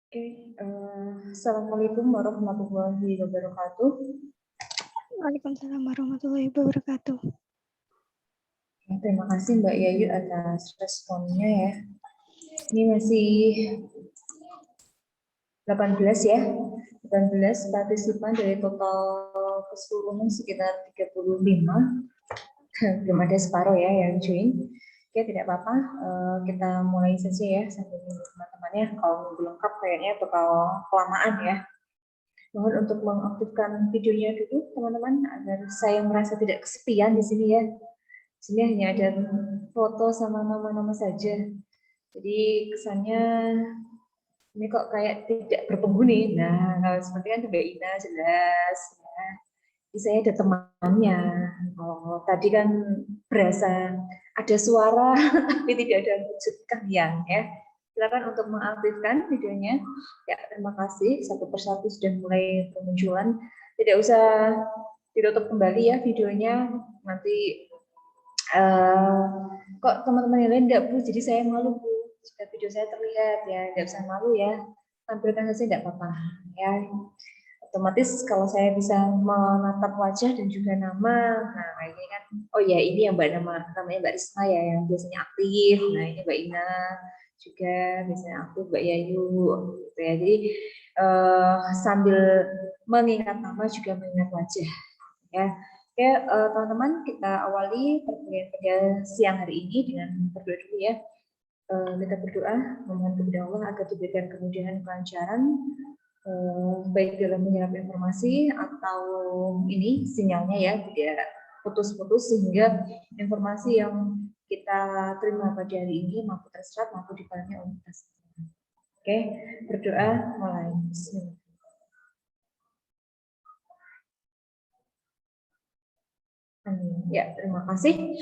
Oke, Assalamualaikum warahmatullahi wabarakatuh. Waalaikumsalam warahmatullahi wabarakatuh. Terima kasih Mbak Yayu atas responnya ya. Ini masih 18 ya. 18 partisipan dari total keseluruhan sekitar 35. Belum ada separuh ya yang join. Oke, tidak apa-apa. Kita mulai saja ya sambil teman-temannya. Kalau belum lengkap kayaknya bakal kelamaan ya. Mohon untuk mengaktifkan videonya dulu teman-teman agar saya merasa tidak kesepian di sini ya. Di sini hanya ada foto sama nama-nama saja. Jadi kesannya ini kok kayak tidak berpenghuni. Nah, kalau seperti kan Mbak Ina jelas ya. Jadi saya ada temannya. Oh, tadi kan berasa ada suara tapi tidak ada wujud kalian ya. Silakan untuk mengaktifkan videonya. Ya, terima kasih. Satu persatu sudah mulai bermunculan. Tidak usah ditutup kembali ya videonya. Nanti kok teman-teman yang lain enggak Bu, jadi saya malu Bu. Jika video saya terlihat ya, enggak usah malu ya. Tampilkan saja enggak apa-apa ya. Otomatis kalau saya bisa menatap wajah dan juga nama, nah ini kan, oh ya ini yang namanya Mbak Risma ya, yang biasanya aktif. Nah ini Mbak Ina juga biasanya aktif, Mbak Yayu, gitu ya. Jadi sambil mengingat nama juga mengingat wajah, ya. Oke, teman-teman kita awali perkuliahan pada siang hari ini dengan berdoa dulu ya. Kita berdoa memohon kepada Allah agar diberikan kemudahan kelancaran baik dalam menyerap informasi atau ini sinyalnya ya tidak putus-putus sehingga informasi yang kita terima pada hari ini mampu terserap mampu dipahami oleh kita semua. Oke, berdoa mulai. Bismillah. Amin. Ya, terima kasih.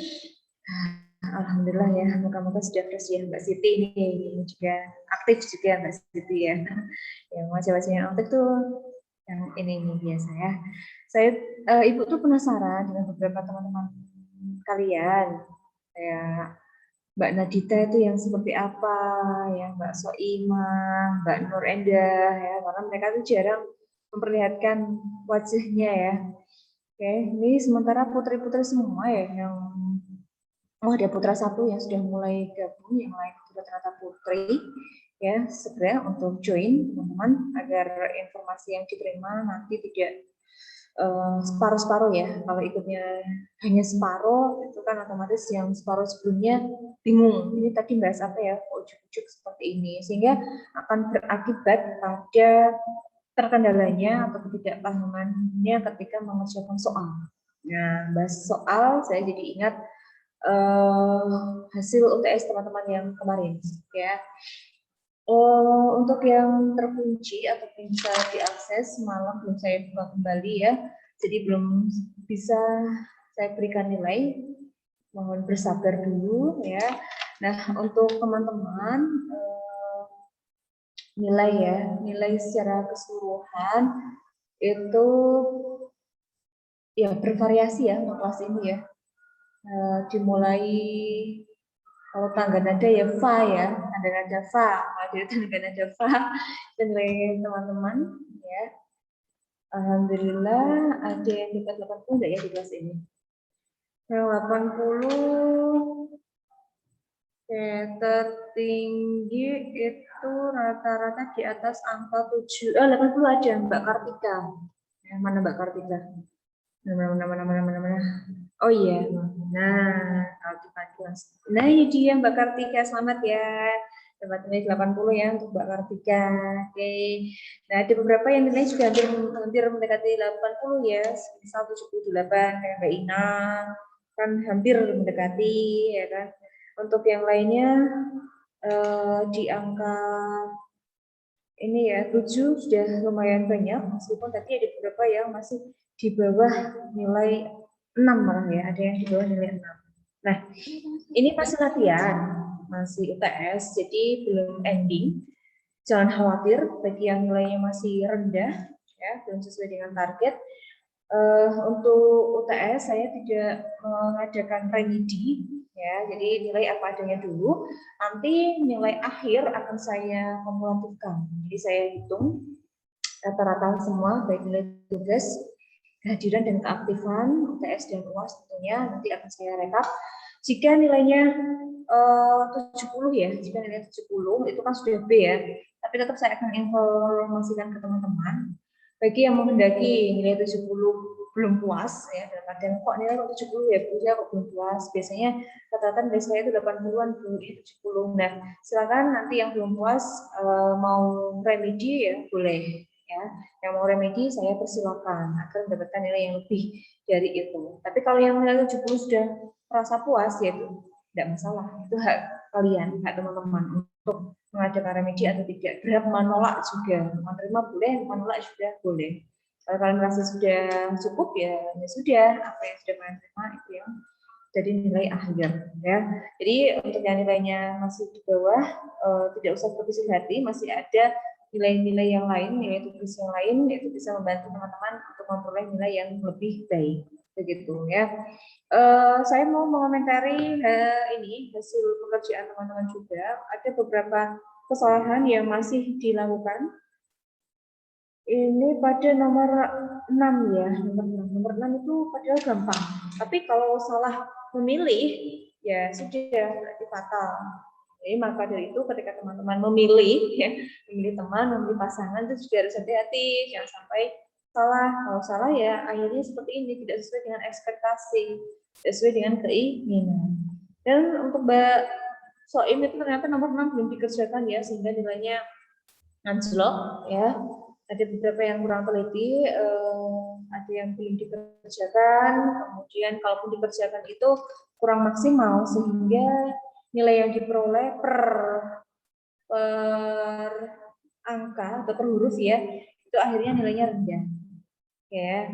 Alhamdulillah ya, moga-moga sudah fresh ya Mbak Siti ini juga aktif juga Mbak Siti ya. Yang wajah-wajah yang aktif tuh yang ini biasa ya. Saya Ibu tuh penasaran dengan beberapa teman-teman kalian kayak Mbak Nadita itu yang seperti apa ya, Mbak Soimah, Mbak Nur Endah ya, karena mereka tuh jarang memperlihatkan wajahnya ya. Oke, ini sementara putri-putri semua ya yang ada putra satu yang sudah mulai gabung, yang lain juga ternyata putri ya, segera untuk join teman-teman agar informasi yang diterima nanti tidak separuh-separuh ya. Kalau ikutnya hanya separuh itu kan otomatis yang separuh sebelumnya bingung ini tadi bahas apa ya, ujuk-ujuk seperti ini, sehingga akan berakibat pada terkendalanya atau ketidakpahamannya ketika mengerjakan soal. Nah, bahas soal saya jadi ingat hasil UTS teman-teman yang kemarin ya. Untuk yang terkunci atau bisa diakses semalam belum saya buka kembali ya, jadi belum bisa saya berikan nilai, mohon bersabar dulu ya. Nah untuk teman-teman nilai secara keseluruhan itu ya bervariasi ya untuk kelas ini ya. Dimulai kalau tangga nada ya fa ya, tangga nada fa, ada tangga nada fa dan lain teman-teman ya. Alhamdulillah ada yang di 80 enggak ya di kelas ini? Yang 80 tertinggi itu rata-rata di atas angka 80 ada Mbak Kartika. Yang mana Mbak Kartika? Mana. Oh iya, nah Kartika. Nah ini dia Mbak Kartika, selamat ya. Dapat nilai 80 ya untuk Mbak Kartika. Oke. Nah ada beberapa yang nilai juga hampir mendekati 80 ya, 178 kayak Mbak Ina kan hampir mendekati ya kan. Untuk yang lainnya di angka ini ya 7 sudah lumayan banyak, meskipun tadi ada beberapa yang masih di bawah nilai 6 malah ya, ada yang di bawah nilai 6. Nah, ini masih latihan, masih UTS, jadi belum ending. Jangan khawatir bagi yang nilainya masih rendah, ya belum sesuai dengan target. Untuk UTS saya tidak mengadakan remedi ya, jadi nilai apa adanya dulu. Nanti nilai akhir akan saya kumulatifkan. Jadi saya hitung rata-rata semua baik nilai tugas, kehadiran dan keaktifan UTS dan UAS tentunya nanti akan saya rekap. Jika nilainya 70 ya, jika nilai 70 itu kan sudah B ya, tapi tetap saya akan informasikan ke teman-teman. Bagi yang menghendaki nilai 70 belum puas ya, dalam artian kok nilai kok 70 ya, Bu, kok belum puas. Biasanya rata-rata nilai saya itu 80-an, Bu, ini 70. Nah, silakan nanti yang belum puas mau remedi ya boleh ya. Yang mau remedi saya persilakan agar mendapatkan nilai yang lebih dari itu. Tapi kalau yang nilai 70 sudah merasa puas ya itu tidak masalah. Itu hak kalian, hak teman-teman untuk mengadakan remedi atau tidak. Berapa menolak juga, menerima boleh, menolak juga boleh. Kalau kalian merasa sudah cukup ya sudah, apa yang sudah kalian terima itu yang jadi nilai akhir ya. Jadi untuk yang nilainya masih di bawah tidak usah berkecil hati, masih ada nilai-nilai yang lain, nilai tugas yang lain itu bisa membantu teman-teman untuk memperoleh nilai yang lebih baik begitu ya. Saya mau mengomentari ini hasil pekerjaan teman-teman juga. Ada beberapa kesalahan yang masih dilakukan. Ini pada nomor 6 ya, nomor 6 itu padahal gampang. Tapi kalau salah memilih, ya sudah berarti fatal. Jadi maka dari itu ketika teman-teman memilih, ya, memilih teman, memilih pasangan itu juga harus hati-hati, jangan sampai salah. Kalau salah ya akhirnya seperti ini, tidak sesuai dengan ekspektasi, tidak sesuai dengan keinginan. Dan untuk Mbak Soim itu ternyata nomor 6 belum dikerjakan ya, sehingga nilainya anjlok ya. Ada beberapa yang kurang teliti, ada yang belum dikerjakan, kemudian kalaupun dikerjakan itu kurang maksimal sehingga nilai yang diperoleh per angka atau per huruf ya itu akhirnya nilainya rendah ya.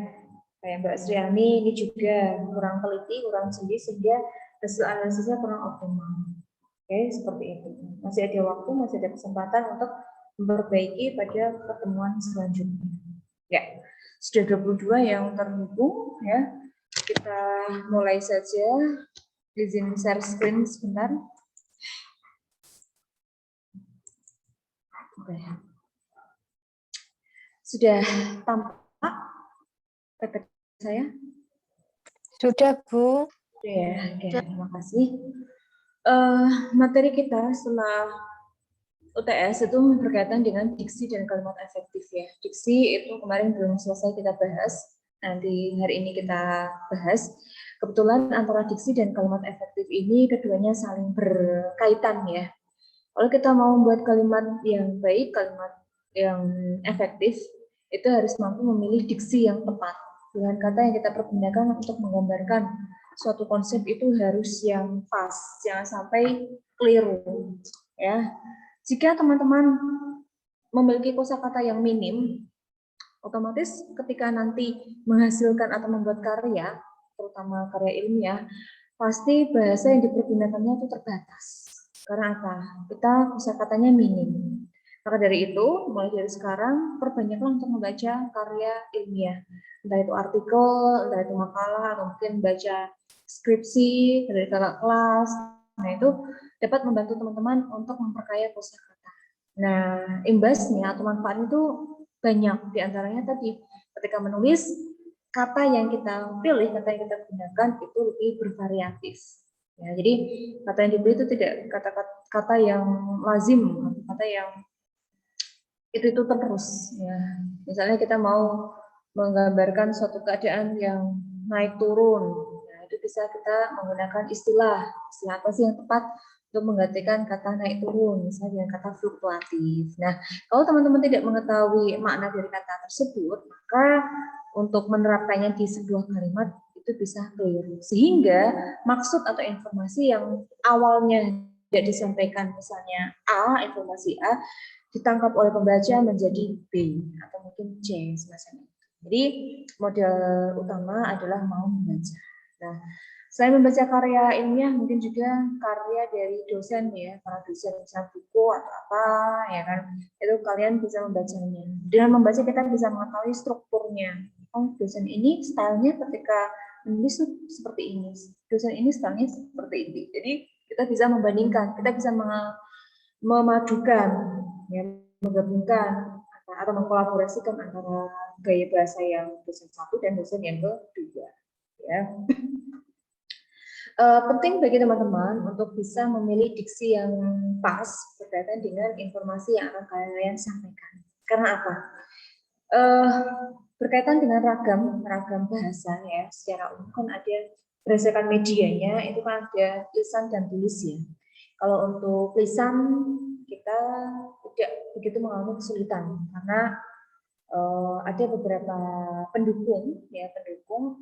Kayak Mbak Sriani ini juga kurang teliti, kurang jeli sehingga hasil analisisnya kurang optimal. Oke, seperti itu. Masih ada waktu, masih ada kesempatan untuk memperbaiki pada pertemuan selanjutnya. Ya, sudah 22 yang terhubung ya. Kita mulai saja. Izin share screen sebentar. Oke. Sudah tampak PPT saya? Sudah, Bu. Ya, oke, terima kasih. Materi kita setelah UTS itu berkaitan dengan diksi dan kalimat efektif ya. Diksi itu kemarin belum selesai kita bahas, nanti hari ini kita bahas. Kebetulan antara diksi dan kalimat efektif ini keduanya saling berkaitan ya. Kalau kita mau membuat kalimat yang baik, kalimat yang efektif, itu harus mampu memilih diksi yang tepat. Dengan kata yang kita pergunakan untuk menggambarkan suatu konsep itu harus yang pas, jangan sampai keliru. Ya, jika teman-teman memiliki kosakata yang minim, otomatis ketika nanti menghasilkan atau membuat karya, terutama karya ilmiah, pasti bahasa yang dipergunakannya itu terbatas. Karena apa? Kita kosakatanya minim. Maka dari itu, mulai dari sekarang, perbanyaklah untuk membaca karya ilmiah. Entah itu artikel, entah itu makalah, atau mungkin baca skripsi dari kakak kelas. Nah, itu dapat membantu teman-teman untuk memperkaya kosakata. Nah, imbasnya atau manfaatnya itu banyak. Di antaranya tadi, ketika menulis, kata yang kita pilih, kata yang kita gunakan itu lebih bervariatif. Ya, jadi kata yang dipilih itu tidak kata-kata yang lazim, kata yang itu terus. Ya. Misalnya kita mau menggambarkan suatu keadaan yang naik turun, nah, itu bisa kita menggunakan istilah apa sih yang tepat untuk menggantikan kata naik turun, misalnya kata fluktuatif. Nah, kalau teman-teman tidak mengetahui makna dari kata tersebut, maka untuk menerapkannya di sebuah kalimat itu bisa keliru. Sehingga maksud atau informasi yang awalnya tidak disampaikan, misalnya A, informasi A, ditangkap oleh pembaca menjadi B atau mungkin C semacam itu. Jadi model utama adalah mau membaca. Nah, selain membaca karya ilmiah, mungkin juga karya dari dosen ya, para dosen misalnya buku atau apa, ya kan, itu kalian bisa membacanya. Dengan membaca kita bisa mengetahui strukturnya. oh dosen ini stylenya ketika menulis seperti ini, dosen ini stylenya seperti ini. Jadi kita bisa membandingkan, kita bisa memadukan, ya, menggabungkan atau mengkolaborasikan antara gaya bahasa yang dosen satu dan dosen yang kedua. Ya. Penting bagi teman-teman untuk bisa memilih diksi yang pas berkaitan dengan informasi yang akan kalian sampaikan. Karena apa? Berkaitan dengan ragam bahasa ya, secara umum kan ada berdasarkan medianya itu kan ada lisan dan tulis ya. Kalau untuk lisan kita tidak begitu mengalami kesulitan karena ada beberapa pendukung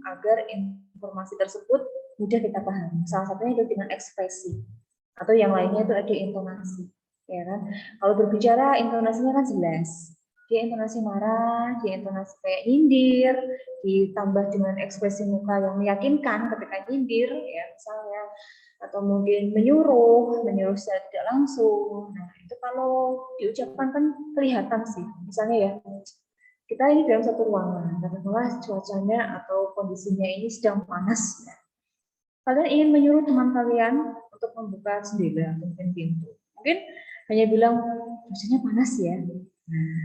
agar informasi tersebut mudah kita pahami. Salah satunya itu dengan ekspresi atau yang lainnya itu ada intonasi, ya kan? Kalau berbicara intonasinya kan jelas. Dia intonasi marah, dia intonasi kayak nyindir, ditambah dengan ekspresi muka yang meyakinkan ketika nyindir, ya misalnya, atau mungkin menyuruh secara tidak langsung. Nah itu kalau diucapkan kan kelihatan sih, misalnya ya. Kita ini dalam satu ruangan, katakanlah cuacanya atau kondisinya ini sedang panas. Kalian ingin menyuruh teman kalian untuk membuka jendela, mungkin pintu. Mungkin hanya bilang, cuacanya panas ya. Nah,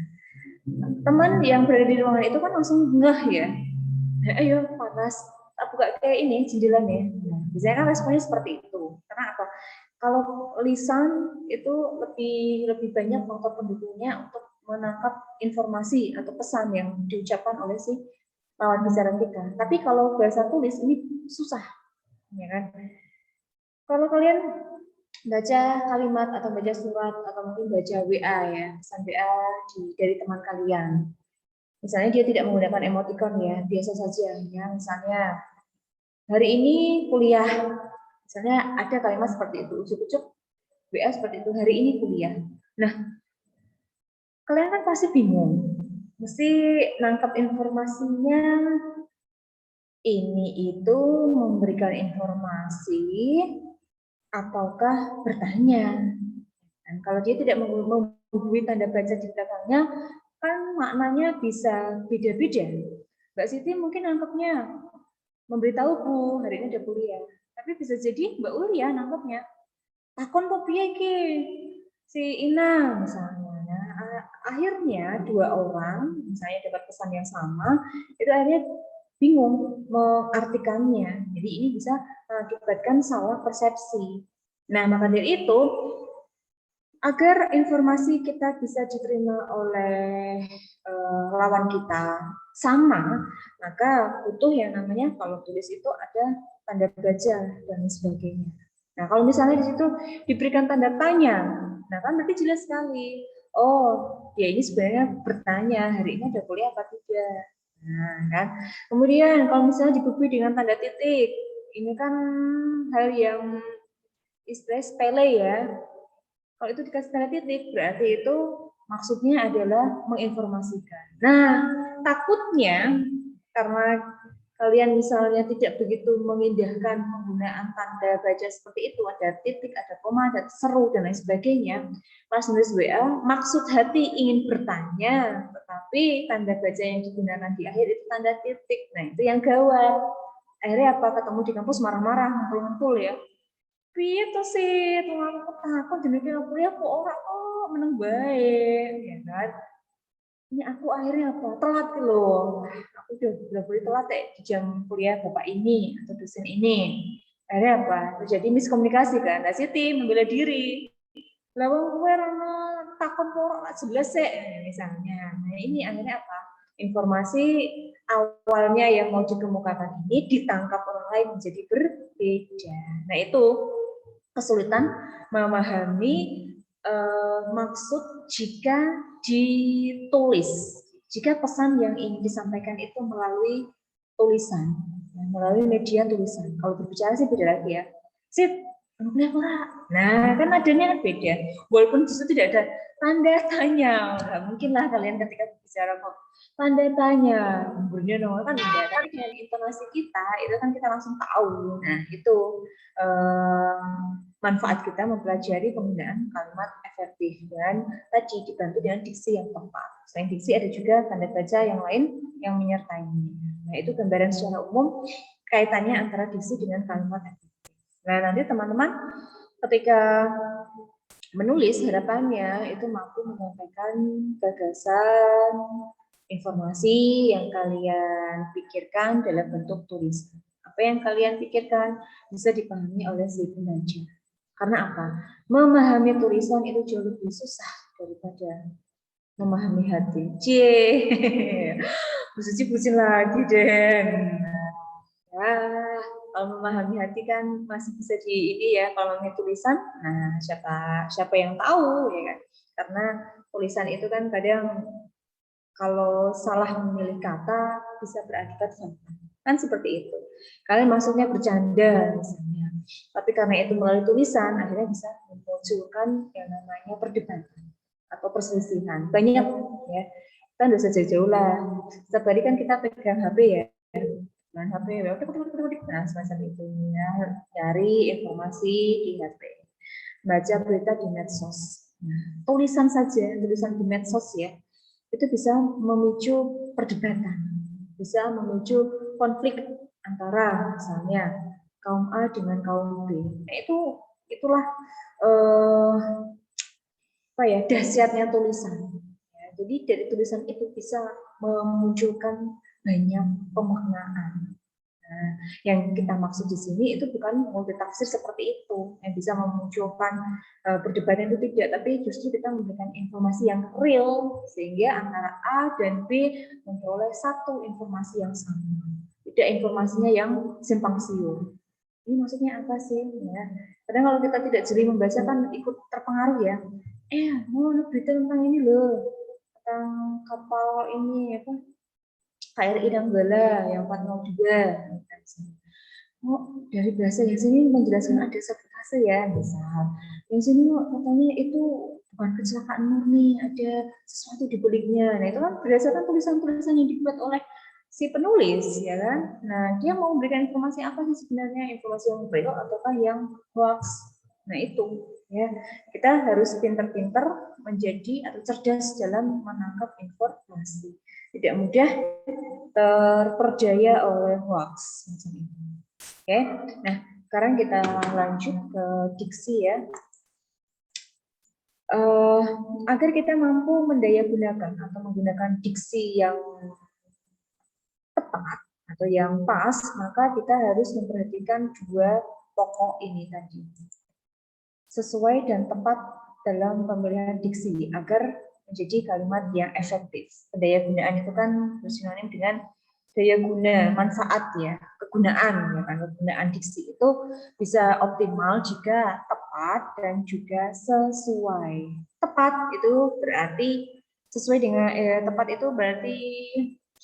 teman yang berada di ruangan itu kan langsung ngeh ya. Ayo panas, buka kayak ini jendelanya. Nah, biasanya kan responnya seperti itu. Karena apa? Kalau lisan itu lebih banyak faktor pendukungnya untuk menangkap informasi atau pesan yang diucapkan oleh si lawan bicara kita. Tapi kalau bahasa tulis ini susah, ya kan? Kalau kalian baca kalimat atau baca surat atau mungkin baca WA ya, pesan WA dari teman kalian. Misalnya dia tidak menggunakan emoticon ya, biasa saja ya. Misalnya hari ini kuliah, misalnya ada kalimat seperti itu, ujuk-ujuk WA seperti itu, hari ini kuliah. Nah, kalian kan pasti bingung, mesti nangkap informasinya, ini itu memberikan informasi ataukah bertanya. Dan kalau dia tidak menghubungi tanda baca di belakangnya, kan maknanya bisa beda-beda. Mbak Siti mungkin nangkepnya memberitahu Bu, hari ini ada kuliah. Tapi bisa jadi Mbak Ulia nangkepnya takon kok piye iki si Ina misalnya. Nah, akhirnya dua orang misalnya dapat pesan yang sama, itu akhirnya bingung mengartikannya. Jadi ini bisa mengakibatkan salah persepsi. Nah, maka dari itu agar informasi kita bisa diterima oleh lawan kita sama, maka butuh yang namanya kalau tulis itu ada tanda baca dan sebagainya. Nah, kalau misalnya di situ diberikan tanda tanya, nah kan berarti jelas sekali. Oh, ya ini sebenarnya bertanya, hari ini ada kuliah apa tidak. Nah, kan. Kemudian kalau misalnya diberi dengan tanda titik, ini kan hal yang istilah sepele ya. Kalau itu dikasih tanda titik, berarti itu maksudnya adalah menginformasikan. Nah, takutnya karena kalian misalnya tidak begitu mengindahkan penggunaan tanda baca seperti itu, ada titik, ada koma, ada seru, dan lain sebagainya, pas nulis WA, maksud hati ingin bertanya, tetapi tanda baca yang digunakan di akhir itu tanda titik. Nah, itu yang gawat. Akhirnya apa? Ketemu di kampus marah-marah, ngumpul-ngumpul ya. Piye to sih, aku takut demikian kuliah kok ora kok meneng baik, ya kan? Ini aku akhirnya apa? Telat loh. Aku udah boleh telat di jam kuliah bapak ini atau dosen ini. Akhirnya apa? Terjadi miskomunikasi kan. Nah, Siti membela diri. Lah wong kowe ora takon kok jelas sih misalnya. Nah, ini akhirnya apa? Informasi awalnya yang mau dikemukakan ini ditangkap orang lain menjadi berbeda. Nah, itu kesulitan memahami maksud jika ditulis. Jika pesan yang ingin disampaikan itu melalui tulisan, melalui media tulisan. Kalau berbicara sih beda lagi ya. Sip, nah kan nadanya kan beda. Walaupun di situ tidak ada tanda tanya, nggak mungkin lah kalian ketika berbicara kok tanda tanya, umurnya dong kan tidak. Tapi dengan intonasi kita itu kan kita langsung tahu. Nah itu manfaat kita mempelajari penggunaan kalimat efektif dan tadi dibantu dengan diksi yang tepat. Selain diksi ada juga tanda baca yang lain yang menyertainya. Nah, itu gambaran secara umum kaitannya antara diksi dengan kalimat efektif. Nah, nanti teman-teman ketika menulis harapannya itu mampu menyampaikan gagasan, informasi yang kalian pikirkan dalam bentuk tulisan. Apa yang kalian pikirkan bisa dipahami oleh si pembaca. Karena apa? Memahami tulisan itu jauh lebih susah daripada memahami hati. Cie, Bu Suci pusing lagi deh. Ya, kalau memahami hati kan masih bisa di ini ya, kalau memahami tulisan, nah siapa yang tahu ya kan? Karena tulisan itu kan kadang kalau salah memilih kata bisa berakibat fatal. Kan seperti itu. Kalian maksudnya bercanda misalnya. Tapi karena itu melalui tulisan akhirnya bisa memunculkan yang namanya perdebatan atau perselisihan. Banyak ya. Kan udah jauh-jauh lah. Setiap hari kan kita pegang HP ya. Dengan HP, nah semacam itu ya. Cari informasi di HP. Baca berita di medsos. Nah, tulisan saja, tulisan di medsos ya itu bisa memicu perdebatan, bisa memicu konflik antara misalnya kaum A dengan kaum B. Nah, itulah apa ya dahsyatnya tulisan. Ya, jadi dari tulisan itu bisa memunculkan banyak pemaknaan. Nah, yang kita maksud di sini itu bukan multitafsir seperti itu yang bisa memunculkan perdebatan itu tidak, tapi justru kita memberikan informasi yang real sehingga antara A dan B memperoleh satu informasi yang sama, tidak informasinya yang simpang siur. Ini maksudnya apa sih? Ya, kadang kalau kita tidak jeli membaca kan ikut terpengaruh ya. Mau berita tentang ini loh, tentang kapal ini apa? KRI Nanggala yang 402. Oh, dari bahasa yang sini menjelaskan ada sabotase ya, misal. Yang sini katanya itu bukan kecelakaan murni, ada sesuatu di baliknya. Nah, itu kan berdasarkan tulisan-tulisan yang dibuat oleh si penulis, ya kan? Nah, dia mau memberikan informasi apa sih sebenarnya? Informasi yang real ataukah yang hoax? Nah, itu ya. Kita harus pintar-pintar menjadi atau cerdas dalam menangkap informasi. Tidak mudah terpercaya oleh hoax macam itu. Oke, nah sekarang kita lanjut ke diksi ya. Agar kita mampu mendayagunakan atau menggunakan diksi yang tepat atau yang pas, maka kita harus memperhatikan dua pokok ini tadi. Sesuai dan tepat dalam pemilihan diksi agar menjadi kalimat yang efektif. Pendayagunaan itu kan sinonim dengan daya guna, manfaat ya, kegunaan ya kan, kegunaan diksi itu bisa optimal jika tepat dan juga sesuai. Tepat itu berarti sesuai dengan tepat itu berarti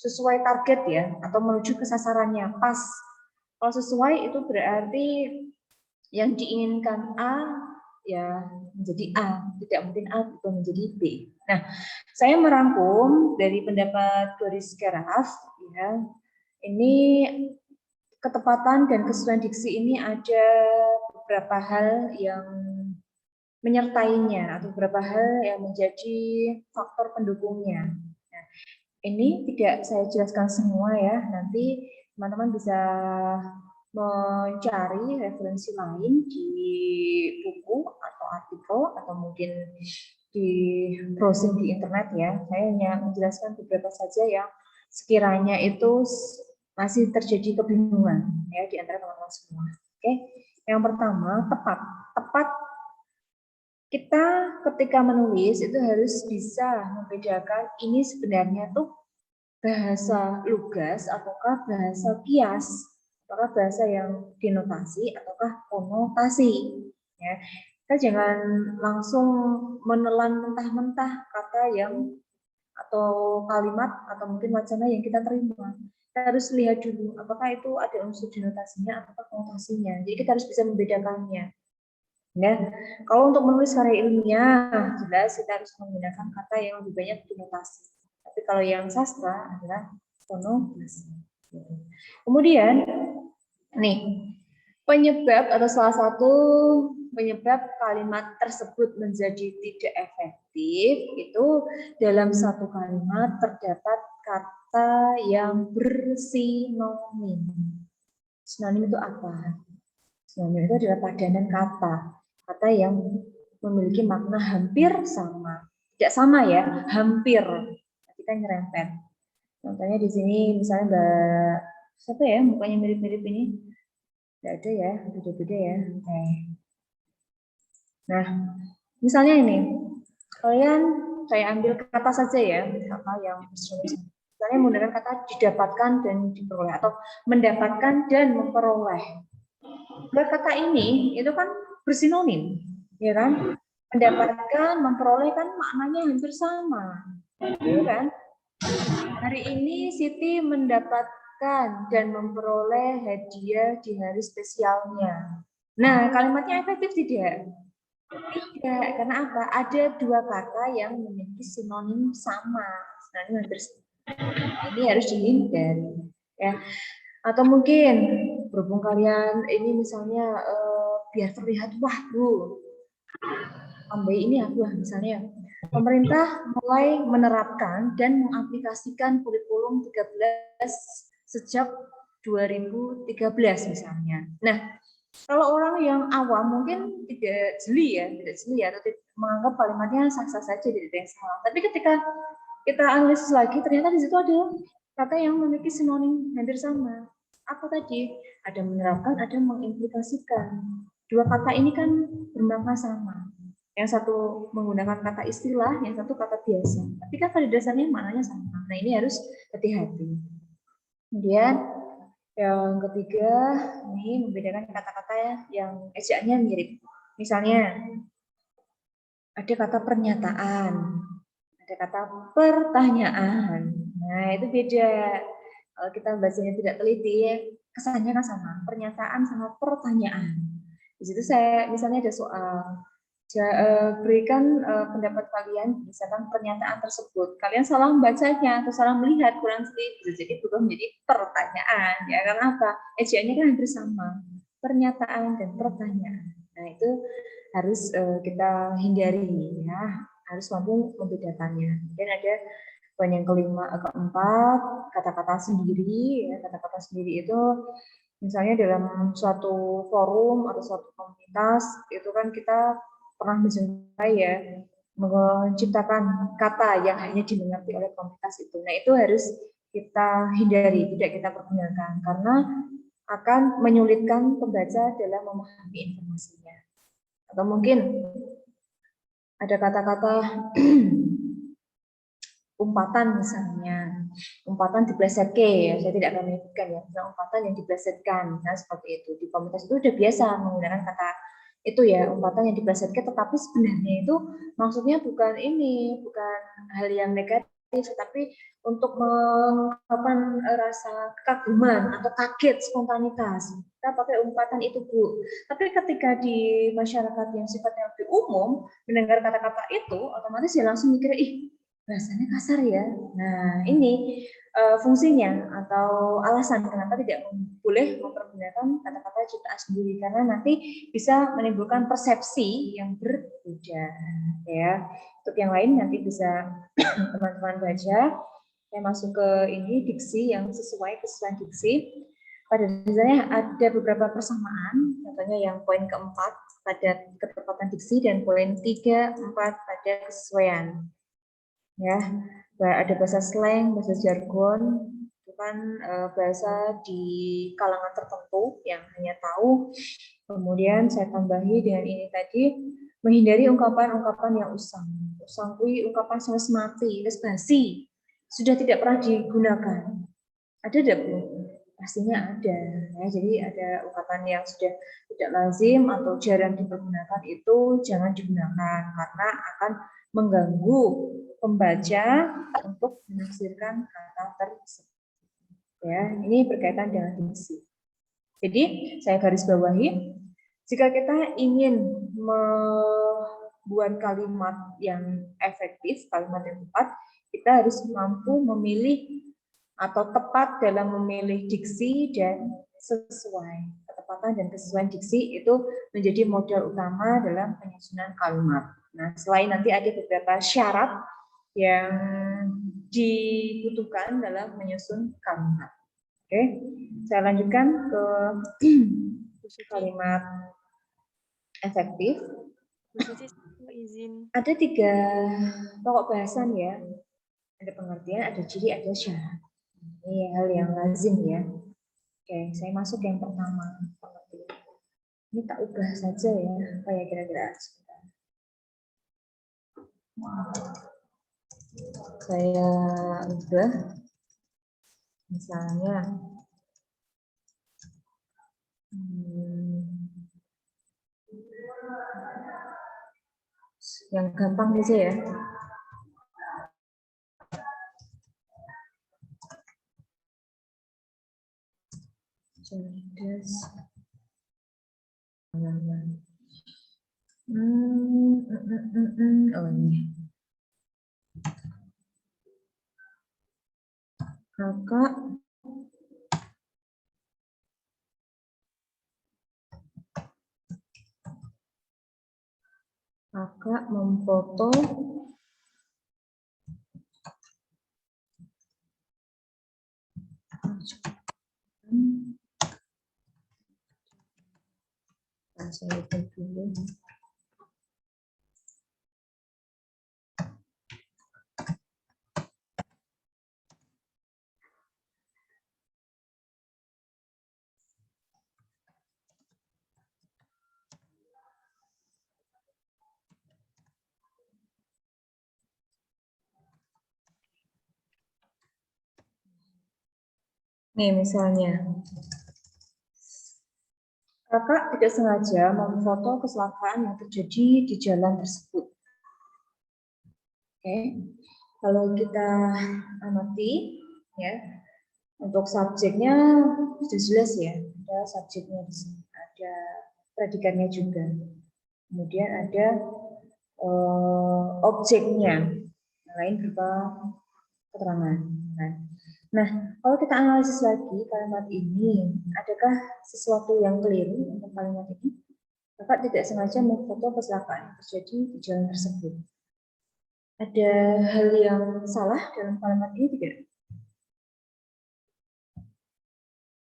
sesuai target ya atau menuju ke sasarannya pas. Kalau sesuai itu berarti yang diinginkan A ya menjadi A, tidak mungkin A itu menjadi B. Nah, saya merangkum dari pendapat Doris Keraf, ya, ini ketepatan dan kesesuaian diksi ini ada beberapa hal yang menyertainya atau beberapa hal yang menjadi faktor pendukungnya. Nah, ini tidak saya jelaskan semua ya, nanti teman-teman bisa mencari referensi lain di buku atau artikel atau mungkin di browsing di internet ya. Saya hanya menjelaskan beberapa saja yang sekiranya itu masih terjadi kebingungan ya di antara teman-teman semua. Oke, yang pertama tepat. Tepat kita ketika menulis itu harus bisa membedakan ini sebenarnya tuh bahasa lugas ataukah bahasa kias, apakah bahasa yang denotasi ataukah konotasi. Ya, kita jangan langsung menelan mentah-mentah kata yang atau kalimat atau mungkin wacana yang kita terima. Kita harus lihat dulu apakah itu ada unsur denotasinya atau konotasinya. Jadi kita harus bisa membedakannya. Ya, kalau untuk menulis karya ilmiah, jelas kita harus menggunakan kata yang lebih banyak denotasi. Tapi kalau yang sastra adalah konotasi. Kemudian, nih penyebab atau salah satu penyebab kalimat tersebut menjadi tidak efektif itu dalam satu kalimat terdapat kata yang bersinonim. Sinonim itu apa? Sinonim itu adalah padanan kata yang memiliki makna hampir sama. Tidak sama ya, hampir. Kita nyerempet. Contohnya di sini misalnya Mbak siapa ya mukanya mirip-mirip ini? Tidak ada ya, beda-beda ya. Oke. Nah, misalnya ini, saya ambil kata saja ya, kata yang misalnya menggunakan kata didapatkan dan diperoleh atau mendapatkan dan memperoleh. Dua kata ini itu kan bersinonim, ya kan? Mendapatkan, memperoleh kan maknanya hampir sama, ya kan? Hari ini Siti mendapatkan dan memperoleh hadiah di hari spesialnya. Nah, kalimatnya efektif tidak? Tidak, karena apa? Ada dua kata yang memiliki sinonim sama, sinonim hampir sama. Ini harus dihindari, ya. Atau mungkin berhubung kalian ini misalnya biar terlihat wah Bu, tambah ini aku misalnya. Pemerintah mulai menerapkan dan mengaplikasikan kurikulum 13 sejak 2013 misalnya. Nah, kalau orang yang awam mungkin tidak jeli ya atau menganggap kalimatnya sah-sah saja tidak ada yang salah. Tapi ketika kita analisis lagi, ternyata di situ ada kata yang memiliki sinonim hampir sama. Apa tadi? Ada menerapkan, ada mengimplikasikan. Dua kata ini kan bermakna sama. Yang satu menggunakan kata istilah, yang satu kata biasa. Tapi kan pada dasarnya maknanya sama. Nah ini harus hati-hati. Kemudian yang ketiga, ini membedakan kata-kata yang ejaannya mirip. Misalnya, ada kata pernyataan, ada kata pertanyaan. Nah, itu beda. Kalau kita bacanya tidak teliti, kesannya kan sama. Pernyataan sama pertanyaan. Di situ saya, misalnya ada soal, berikan pendapat kalian berdasarkan pernyataan tersebut. Kalian salah membacanya atau salah melihat kurang sedikit, bisa jadi berubah menjadi pertanyaan. Ya, karena apa? Ejaannya kan hampir sama. Pernyataan dan pertanyaan. Nah, itu harus kita hindari ya. Harus mampu membedakannya. Dan ada poin yang keempat, kata-kata sendiri. Ya, kata-kata sendiri itu misalnya dalam suatu forum atau suatu komunitas itu kan kita pernah menjumpai ya menciptakan kata yang hanya dimengerti oleh komunitas itu. Nah itu harus kita hindari, tidak kita pergunakan karena akan menyulitkan pembaca dalam memahami informasinya. Atau mungkin ada kata-kata umpatan misalnya, umpatan diplesetke ya, saya tidak akan menyebutkan ya, umpatan yang diplesetkan, nah seperti itu. Di komunitas itu udah biasa menggunakan kata itu ya, umpatan yang diplesetkan, tetapi sebenarnya itu maksudnya bukan ini, bukan hal yang negatif, tapi untuk mengungkapkan rasa kekaguman atau kaget, spontanitas. Kita pakai umpatan itu Bu. Tapi ketika di masyarakat yang sifatnya lebih umum, mendengar kata-kata itu, otomatis dia langsung mikir, ih bahasanya kasar ya. Nah ini fungsinya atau alasan kenapa tidak boleh mempergunakan kata-kata ciptaan sendiri karena nanti bisa menimbulkan persepsi yang berbeda ya. Untuk yang lain nanti bisa teman-teman baca. Saya masuk ke ini diksi yang sesuai kesesuaian diksi. Pada dasarnya ada beberapa persamaan, contohnya yang poin keempat pada ketepatan diksi dan poin 3, 4 pada kesesuaian. Ya, ada bahasa slang, bahasa jargon, itu kan bahasa di kalangan tertentu yang hanya tahu. Kemudian saya tambahi dengan ini tadi, menghindari ungkapan-ungkapan yang usang. Usang kui ungkapan wis mati, wis basi, sudah tidak pernah digunakan. Ada tidak Bu? Pastinya ada. Ya, jadi ada ungkapan yang sudah tidak lazim atau jarang dipergunakan itu jangan digunakan karena akan mengganggu pembaca untuk menafsirkan kata tersebut. Ya, ini berkaitan dengan diksi. Jadi saya garis bawahi, jika kita ingin membuat kalimat yang efektif, kalimat yang tepat, kita harus mampu memilih atau tepat dalam memilih diksi dan sesuai. ketepatan dan kesesuaian diksi itu menjadi modal utama dalam penyusunan kalimat. Nah, selain nanti ada beberapa syarat yang dibutuhkan dalam menyusun kalimat. Oke, saya lanjutkan ke kalimat efektif. Izin. Ada 3 pokok bahasan ya. Ada pengertian, ada ciri, ada syarat. Ini hal yang lazim ya. Oke, saya masuk yang pertama. Ini tak ubah saja ya, kayak kira-kira. Saya ubah, misalnya, yang gampang aja ya. Cerdas. Oh ini. Kakak memfoto saya lihat dulu. Nih misalnya, kakak tidak sengaja memfoto kecelakaan yang terjadi di jalan tersebut. Oke, kalau kita amati, ya, untuk subjeknya sudah jelas ya, ada subjeknya di sini, ada predikannya juga. Kemudian ada objeknya, yang lain berupa keterangan. Nah, kalau kita analisis lagi kalimat ini, adakah sesuatu yang keliru untuk kalimat ini? Kakak tidak sengaja memfoto kecelakaan yang terjadi di jalan tersebut. Ada hal yang salah dalam kalimat ini tidak?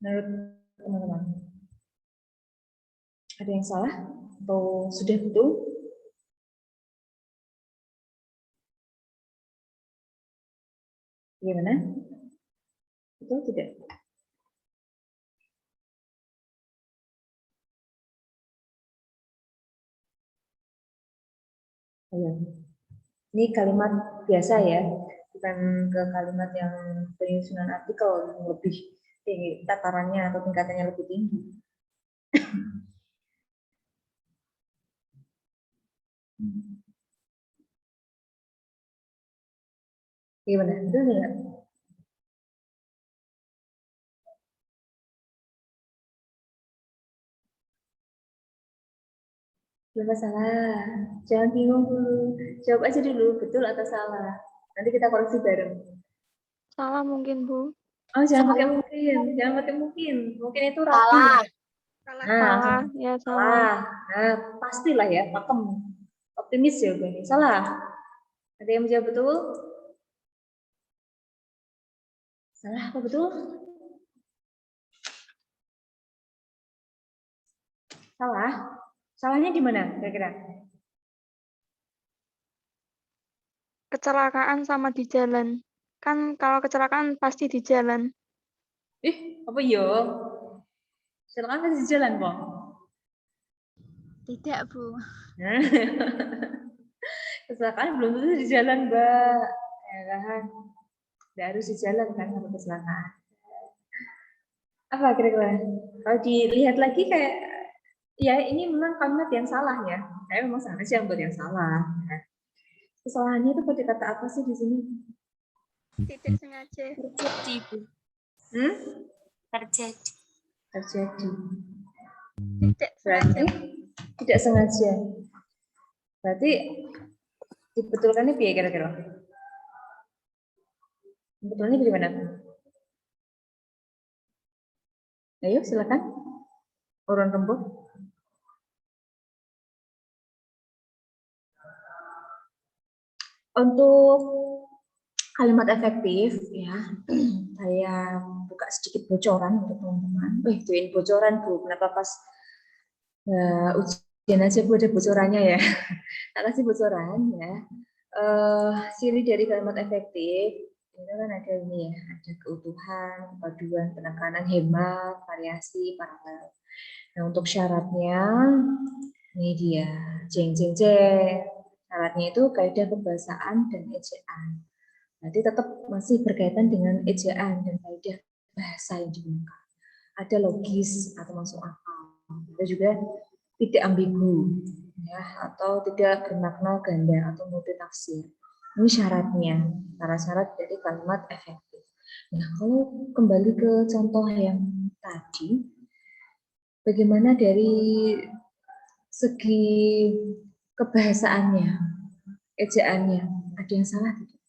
Menurut teman-teman, ada yang salah atau sudah betul? Gimana? Betul tidak? Ayo. Ini kalimat biasa ya, bukan ke kalimat yang penyusunan artikel yang lebih tinggi, tatarannya atau tingkatannya lebih tinggi. Gimana? Betul nggak? Belum masalah. Jangan bingung dulu. Jawab aja dulu, betul atau salah. Nanti kita koreksi bareng. Salah mungkin, Bu. Oh, jangan pakai mungkin. Jangan pakai mungkin. Mungkin itu rapi. Salah. Nah, Salah. Ya, salah. salah. Nah, pastilah ya, pakem. Optimis ya, ini. Salah. Ada yang menjawab betul? Salah apa betul? Salah. Salahnya di mana kira-kira? Kecelakaan sama di jalan. Kan kalau kecelakaan pasti di jalan. Apa yo? Kecelakaan masih di jalan kok. Tidak, Bu. Kecelakaan belum tentu di jalan, Mbak. Ya kan? Tidak harus di jalan kan kalau kecelakaan. Apa kira-kira? Kalau dilihat lagi kayak, ya ini memang kalimat yang salah ya. Saya memang seharusnya yang buat yang salah. Kesalahannya itu pada kata apa sih di sini? Tidak sengaja. Terjadi, Bu. Terjadi. Tidak sengaja. Berarti tidak sengaja. Berarti dibetulkannya biaya kira-kira. Betulnya bagaimana? Ayo silakan. Urun rembuk. Untuk kalimat efektif ya, saya buka sedikit bocoran untuk teman-teman. Ini bocoran Bu, kenapa pas ujian aja Bu ada bocorannya ya? Tak kasih bocoran ya. Ciri dari kalimat efektif itu kan ada ini ya, ada keutuhan, paduan, penekanan, hemat, variasi, paralel. Nah untuk syaratnya ini dia, jeng jeng jeng. Syaratnya itu kaidah kebahasaan dan ejaan. Nanti tetap masih berkaitan dengan ejaan dan kaidah bahasa yang digunakan. Ada logis atau masuk akal. Ada juga tidak ambigu, ya, atau tidak bermakna ganda atau multitafsir. Ini syaratnya, syarat-syarat dari kalimat efektif. Nah, kalau kembali ke contoh yang tadi, bagaimana dari segi kebahasaannya, ejaannya, ada yang salah tidak?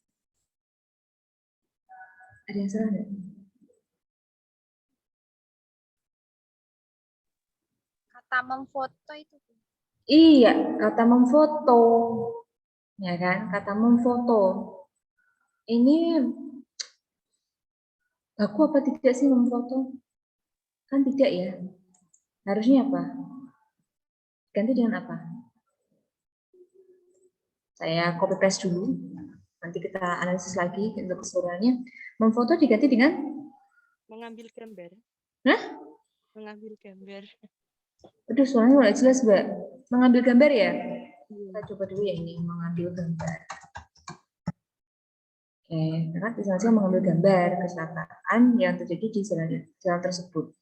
Ada yang salah tidak? Kata memfoto itu. Iya, kata memfoto, ya kan? Kata memfoto. Ini baku apa tidak sih memfoto? Kan tidak ya. Harusnya apa? Ganti dengan apa? Saya copy paste dulu. Nanti kita analisis lagi untuk keseluruhannya. Memfoto diganti dengan? Mengambil gambar. Hah? Mengambil gambar. Aduh, suaranya nggak jelas, Mbak. Mengambil gambar ya? Kita coba dulu ya ini, mengambil gambar. Oke, karena misalnya mengambil gambar kecelakaan yang terjadi di jalan tersebut.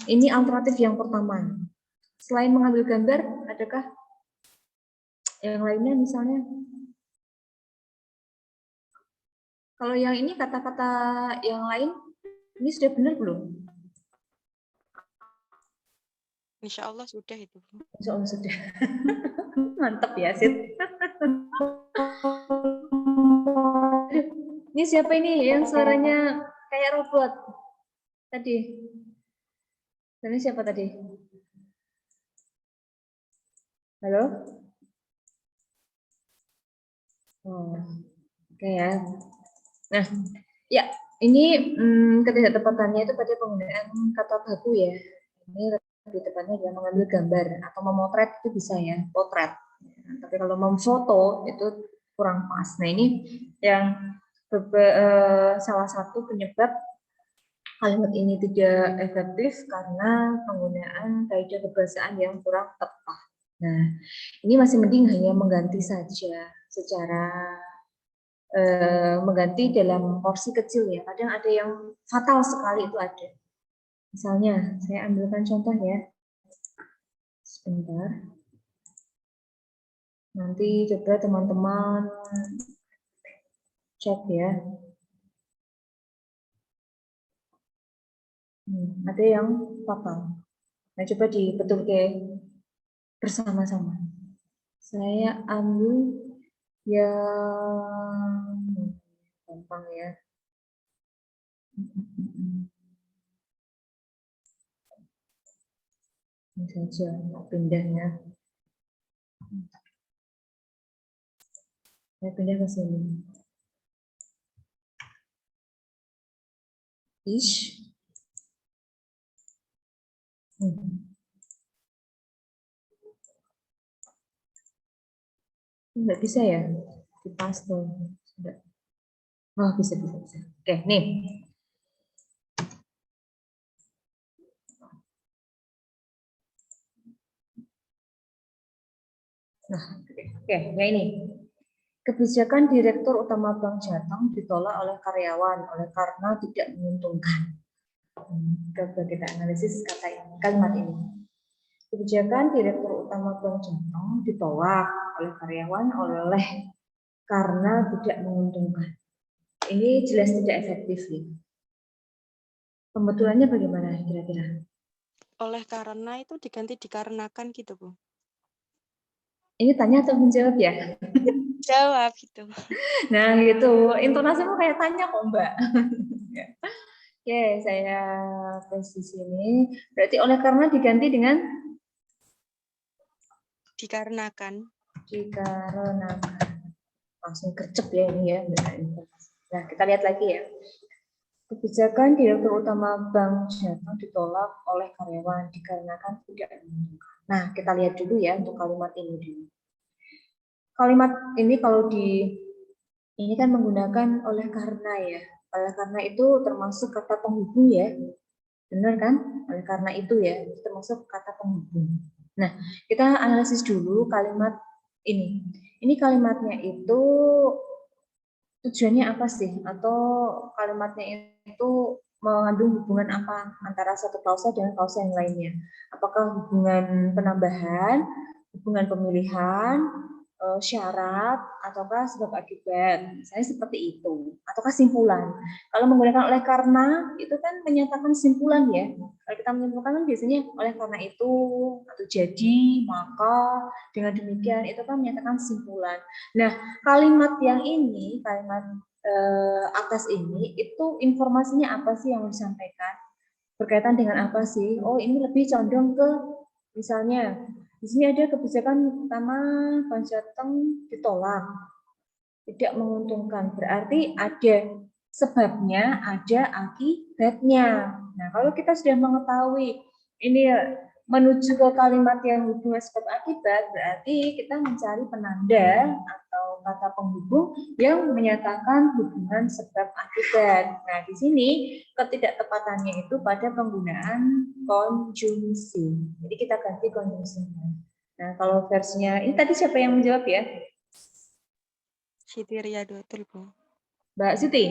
Ini alternatif yang pertama. Selain mengambil gambar, adakah yang lainnya misalnya? Kalau yang ini kata-kata yang lain, ini sudah benar belum? Insya Allah sudah itu. Insya Allah sudah. Mantap ya, Sid. Ini siapa ini yang suaranya kayak robot tadi? Ini siapa tadi? Halo? Oh, oke ya. Nah, ya ini ketidaktepatannya itu pada penggunaan kata baku ya. Ini lebih tepatnya adalah mengambil gambar atau memotret itu bisa ya, potret. Tapi kalau memfoto itu kurang pas. Nah ini yang salah satu penyebab kalimat ini tidak efektif karena penggunaan kaidah kebahasaan yang kurang tepat. Nah, ini masih mending hanya mengganti saja secara mengganti dalam porsi kecil ya. Kadang ada yang fatal sekali itu ada. Misalnya, saya ambilkan contoh ya. Sebentar. Nanti coba teman-teman cek ya. Ada yang fatal. Nah, coba dibetulkan bersama-sama. Saya ambil yang gampang ya. Ini saja, pindahnya. Saya pindah ke sini. Ish. Nggak bisa ya? Di paste. Oh, bisa. Oke, nih. Nah, oke, ya ini. Kebijakan Direktur Utama Bank Jateng ditolak oleh karyawan karena tidak menguntungkan. Coba kita analisis kalimat ini. Kebijakan Direktur Utama Bank Jateng ditolak oleh karyawan karena tidak menguntungkan. Ini jelas tidak efektif ya. Pembetulannya bagaimana kira-kira? Oleh karena itu diganti dikarenakan gitu, Bu. Ini tanya atau menjawab ya? Jawab gitu. Nah gitu, intonasimu kayak tanya kok Mbak. Oke, saya tulis di sini. Berarti oleh karena diganti dengan Dikarenakan. dikarenakan. Langsung gercep ya ini ya. Nah, kita lihat lagi ya. Kebijakan Direktur Utama Bank Jateng ditolak oleh karyawan dikarenakan tidak menguntungkan. Nah, kita lihat dulu ya untuk kalimat ini dulu. Kalimat ini kalau ini kan menggunakan oleh karena ya. Oleh karena itu termasuk kata penghubung ya. Benar kan? Oleh karena itu ya, termasuk kata penghubung. Nah, kita analisis dulu kalimat ini. Ini kalimatnya itu tujuannya apa sih? Atau kalimatnya itu mengandung hubungan apa antara satu klausa dengan klausa yang lainnya? Apakah hubungan penambahan, hubungan pemilihan, syarat, ataukah sebab akibat? Misalnya seperti itu. Atau kesimpulan. Kalau menggunakan oleh karena, itu kan menyatakan simpulan ya. Kalau kita menyimpulkan kan biasanya oleh karena itu, atau jadi, maka, dengan demikian, itu kan menyatakan simpulan. Nah, kalimat yang ini, kalimat atas ini, itu informasinya apa sih yang disampaikan? Berkaitan dengan apa sih? Oh, ini lebih condong ke, misalnya, di sini ada kebijakan utama Bank Jateng ditolak, tidak menguntungkan. Berarti ada sebabnya, ada akibatnya. Nah, kalau kita sudah mengetahui ini menuju ke kalimat yang hubungan sebab akibat, berarti kita mencari penanda atau kata penghubung yang menyatakan hubungan sebab akibat. Nah, di sini ketidaktepatannya itu pada penggunaan konjungsi. Jadi kita ganti konjungsinya. Nah, kalau versinya ini tadi siapa yang menjawab ya? Siti Riyadatul, Bu. Mbak Siti?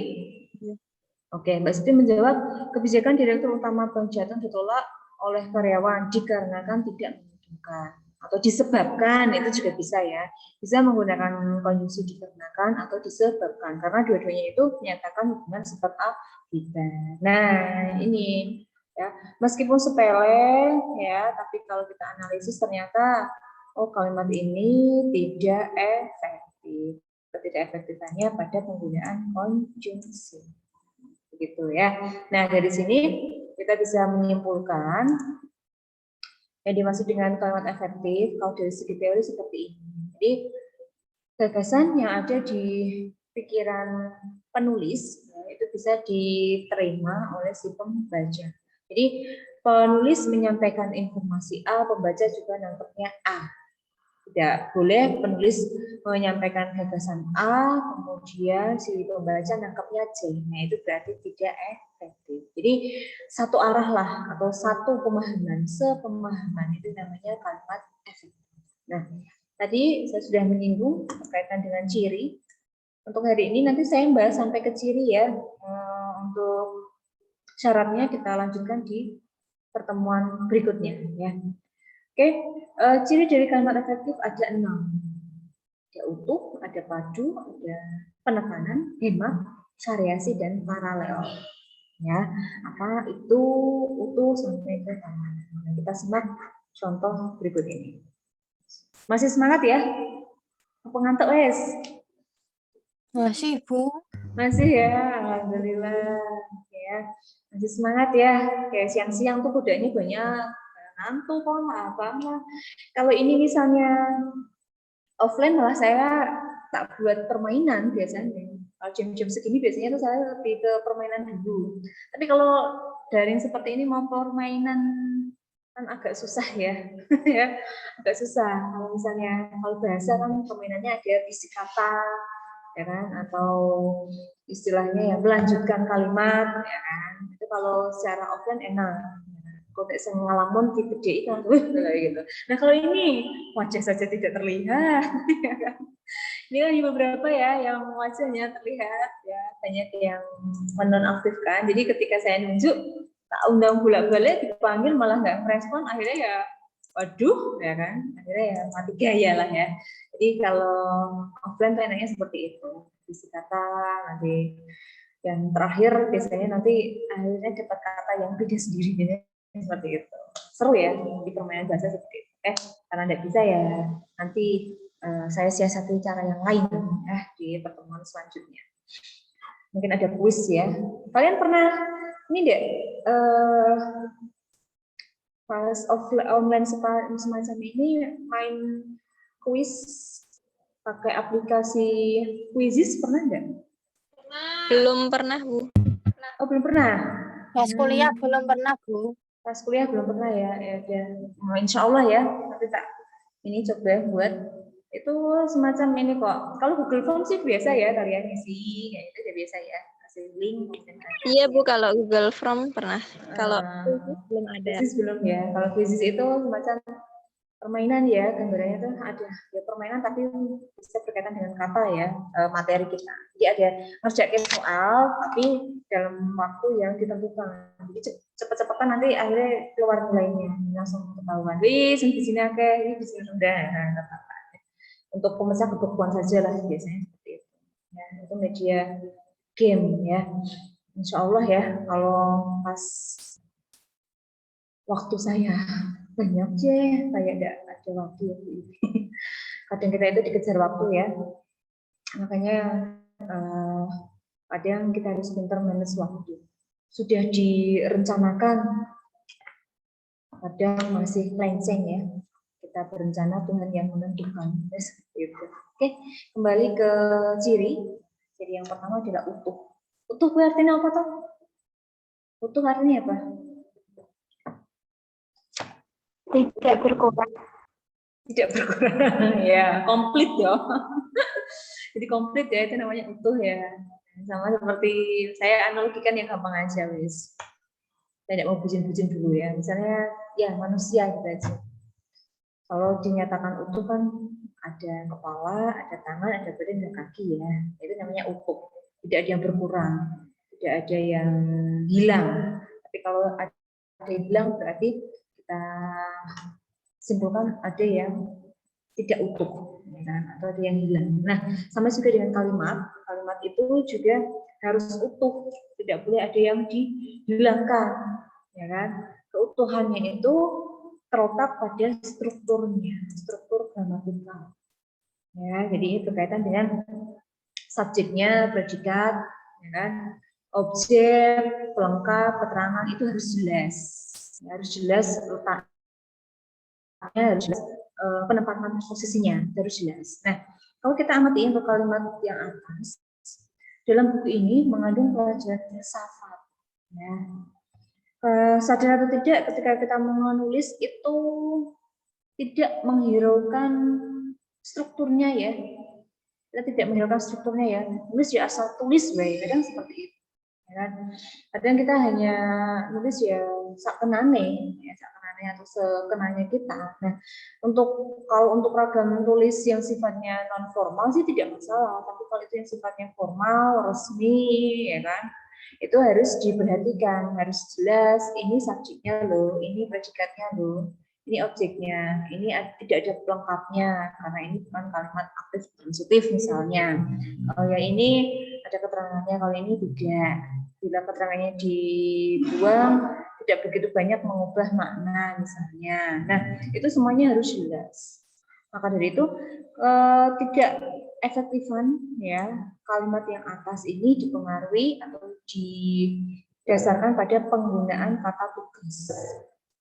Oke, Mbak Siti menjawab, kebijakan Direktur Utama Bank Jateng ditolak oleh karyawan dikarenakan tidak menguntungkan. Atau disebabkan, itu juga bisa ya. Bisa menggunakan konjungsi dikarenakan atau disebabkan. Karena dua-duanya itu menyatakan hubungan sebab akibat. Nah, ini ya, meskipun sepele ya, tapi kalau kita analisis ternyata kalimat ini tidak efektif. Ketidakefektifannya pada penggunaan konjungsi. Begitu ya. Nah, dari sini kita bisa menyimpulkan yang dimaksud dengan kalimat efektif kalau dari segi teori seperti ini. Jadi gagasan yang ada di pikiran penulis itu bisa diterima oleh si pembaca. Jadi penulis menyampaikan informasi A, pembaca juga nangkepnya A. Tidak boleh penulis menyampaikan gagasan A, kemudian si pembaca nangkapnya C. Nah, itu berarti tidak efektif. Jadi satu arah lah atau satu pemahaman, sepemahaman itu namanya kalimat efektif. Nah, tadi saya sudah menyinggung berkaitan dengan ciri. Untuk hari ini nanti saya bahas sampai ke ciri ya. Untuk syaratnya kita lanjutkan di pertemuan berikutnya ya. Oke, ciri dari kalimat efektif ada 6. Ada utuh, ada padu, ada penekanan, hemat, variasi, dan paralel. Ya, apa itu utuh sampai ke penekanan? Nah, kita simak contoh berikut ini. Masih semangat ya? Pengantuk wes? Masih, Bu. Masih ya, alhamdulillah. Ya, masih semangat ya. Kayak siang-siang tuh kudanya banyak ngantuk kok apa. Kalau ini misalnya offline malah saya tak buat permainan biasanya. Kalau jam-jam segini biasanya tuh saya lebih ke permainan dulu. Tapi kalau daring seperti ini mau permainan kan agak susah ya, ya agak susah. Kalau misalnya kalau bahasa kan permainannya ada isi kata, ya kan, atau istilahnya ya melanjutkan kalimat, ya kan. Itu kalau secara offline enak. Kalau saya ngalamun di PDI kan gitu. Nah kalau ini wajah saja tidak terlihat, ya kan? Ini kan beberapa ya yang wajahnya terlihat ya, banyak yang menonaktifkan. Jadi ketika saya nunjuk, tak undang bolak-balik dipanggil malah nggak merespon, akhirnya ya waduh, ya kan? Akhirnya ya mati gaya lah ya. Jadi kalau offline tuh enaknya seperti itu. Isi kata nanti yang terakhir biasanya nanti akhirnya dapat kata yang beda sendiri. Seperti itu. Seru ya di permainan bahasa seperti itu. Karena tidak bisa ya nanti saya siasati cara yang lain di pertemuan selanjutnya. Mungkin ada kuis ya. Kalian pernah ini deh pas online semacam ini main kuis pakai aplikasi Quizzes pernah nggak? Belum pernah, Bu. Oh belum pernah. Pas kuliah belum pernah, Bu. Pas kuliah belum pernah ya. Ya udah. Oh, insya Allah ya. Tapi tak ini coba buat itu semacam ini kok. Kalau Google Form sih biasa ya kalian isi, kayak itu udah biasa ya. Kasih link. Iya, Bu, kalau Google Form pernah. Kalau belum ada. Quizzes belum ya. Kalau Quizzes itu semacam permainan ya, gambarannya tuh ada ya permainan tapi bisa berkaitan dengan kata ya, materi kita. Jadi ada ngerjain soal tapi dalam waktu yang ditentukan. Jadi cepet-cepetan nanti akhirnya keluar nilainya langsung ketahuan. Wih, di sini akeh, ini di sini rendah. Nah, untuk pemecah kebekuan saja lah biasanya seperti itu. Ya, itu media game ya. Insya Allah ya kalau pas waktu saya banyak aja kayak enggak ada waktu. Kadang kita itu dikejar waktu ya, makanya kadang kita harus pintar manage waktu. Sudah direncanakan, kadang masih melenceng ya. Kita berencana, Tuhan yang menentukan. Seperti itu. Oke, kembali ke ciri. Ciri yang pertama adalah utuh. Utuh artinya apa toh? Utuh artinya apa? Tidak berkurang. Tidak berkurang ya, komplit ya. Jadi komplit ya, itu namanya utuh ya. Sama seperti saya analogikan yang gampang aja wis. Saya tidak mau bucin-bucin dulu ya. Misalnya ya manusia gitu aja. Kalau dinyatakan utuh kan ada kepala, ada tangan, ada badan, ada kaki ya. Itu namanya utuh. Tidak ada yang berkurang, tidak ada yang hilang. Tapi kalau ada yang hilang berarti kita simpulkan ada yang tidak utuh, ya, atau ada yang hilang. Nah, sama juga dengan kalimat. Kalimat itu juga harus utuh, tidak boleh ada yang dihilangkan, ya kan? Keutuhannya itu terletak pada strukturnya, struktur gramatikal. Ya, jadi berkaitan dengan subjeknya, predikat, ya kan? Objek, pelengkap, keterangan itu harus jelas, ya, harus jelas letaknya, harus jelas penempatan posisinya, harus jelas. Nah, kalau kita amati untuk kalimat yang atas, dalam buku ini mengandung pelajaran filsafat. Ya. Sadar atau tidak, ketika kita menulis itu tidak menghiraukan strukturnya ya. Kita tidak menghiraukan strukturnya ya. Nulis ya asal tulis baik, kadang seperti itu. Ya. Kadang kita hanya nulis ya sakenane, ya sakenane atau sekenanya kita. Nah, kalau untuk ragam tulis yang sifatnya non formal sih tidak masalah, tapi kalau itu yang sifatnya formal, resmi, ya kan, itu harus diperhatikan, harus jelas ini subjeknya loh, ini predikatnya loh, ini objeknya, ini tidak ada pelengkapnya karena ini bukan kalimat aktif transitif misalnya. Kalau yang ini ada keterangannya, kalau ini tidak. Bila keterangannya dibuang, tidak begitu banyak mengubah makna misalnya. Nah, itu semuanya harus jelas. Maka dari itu tidak efektifan ya kalimat yang atas ini dipengaruhi atau didasarkan pada penggunaan kata tugas.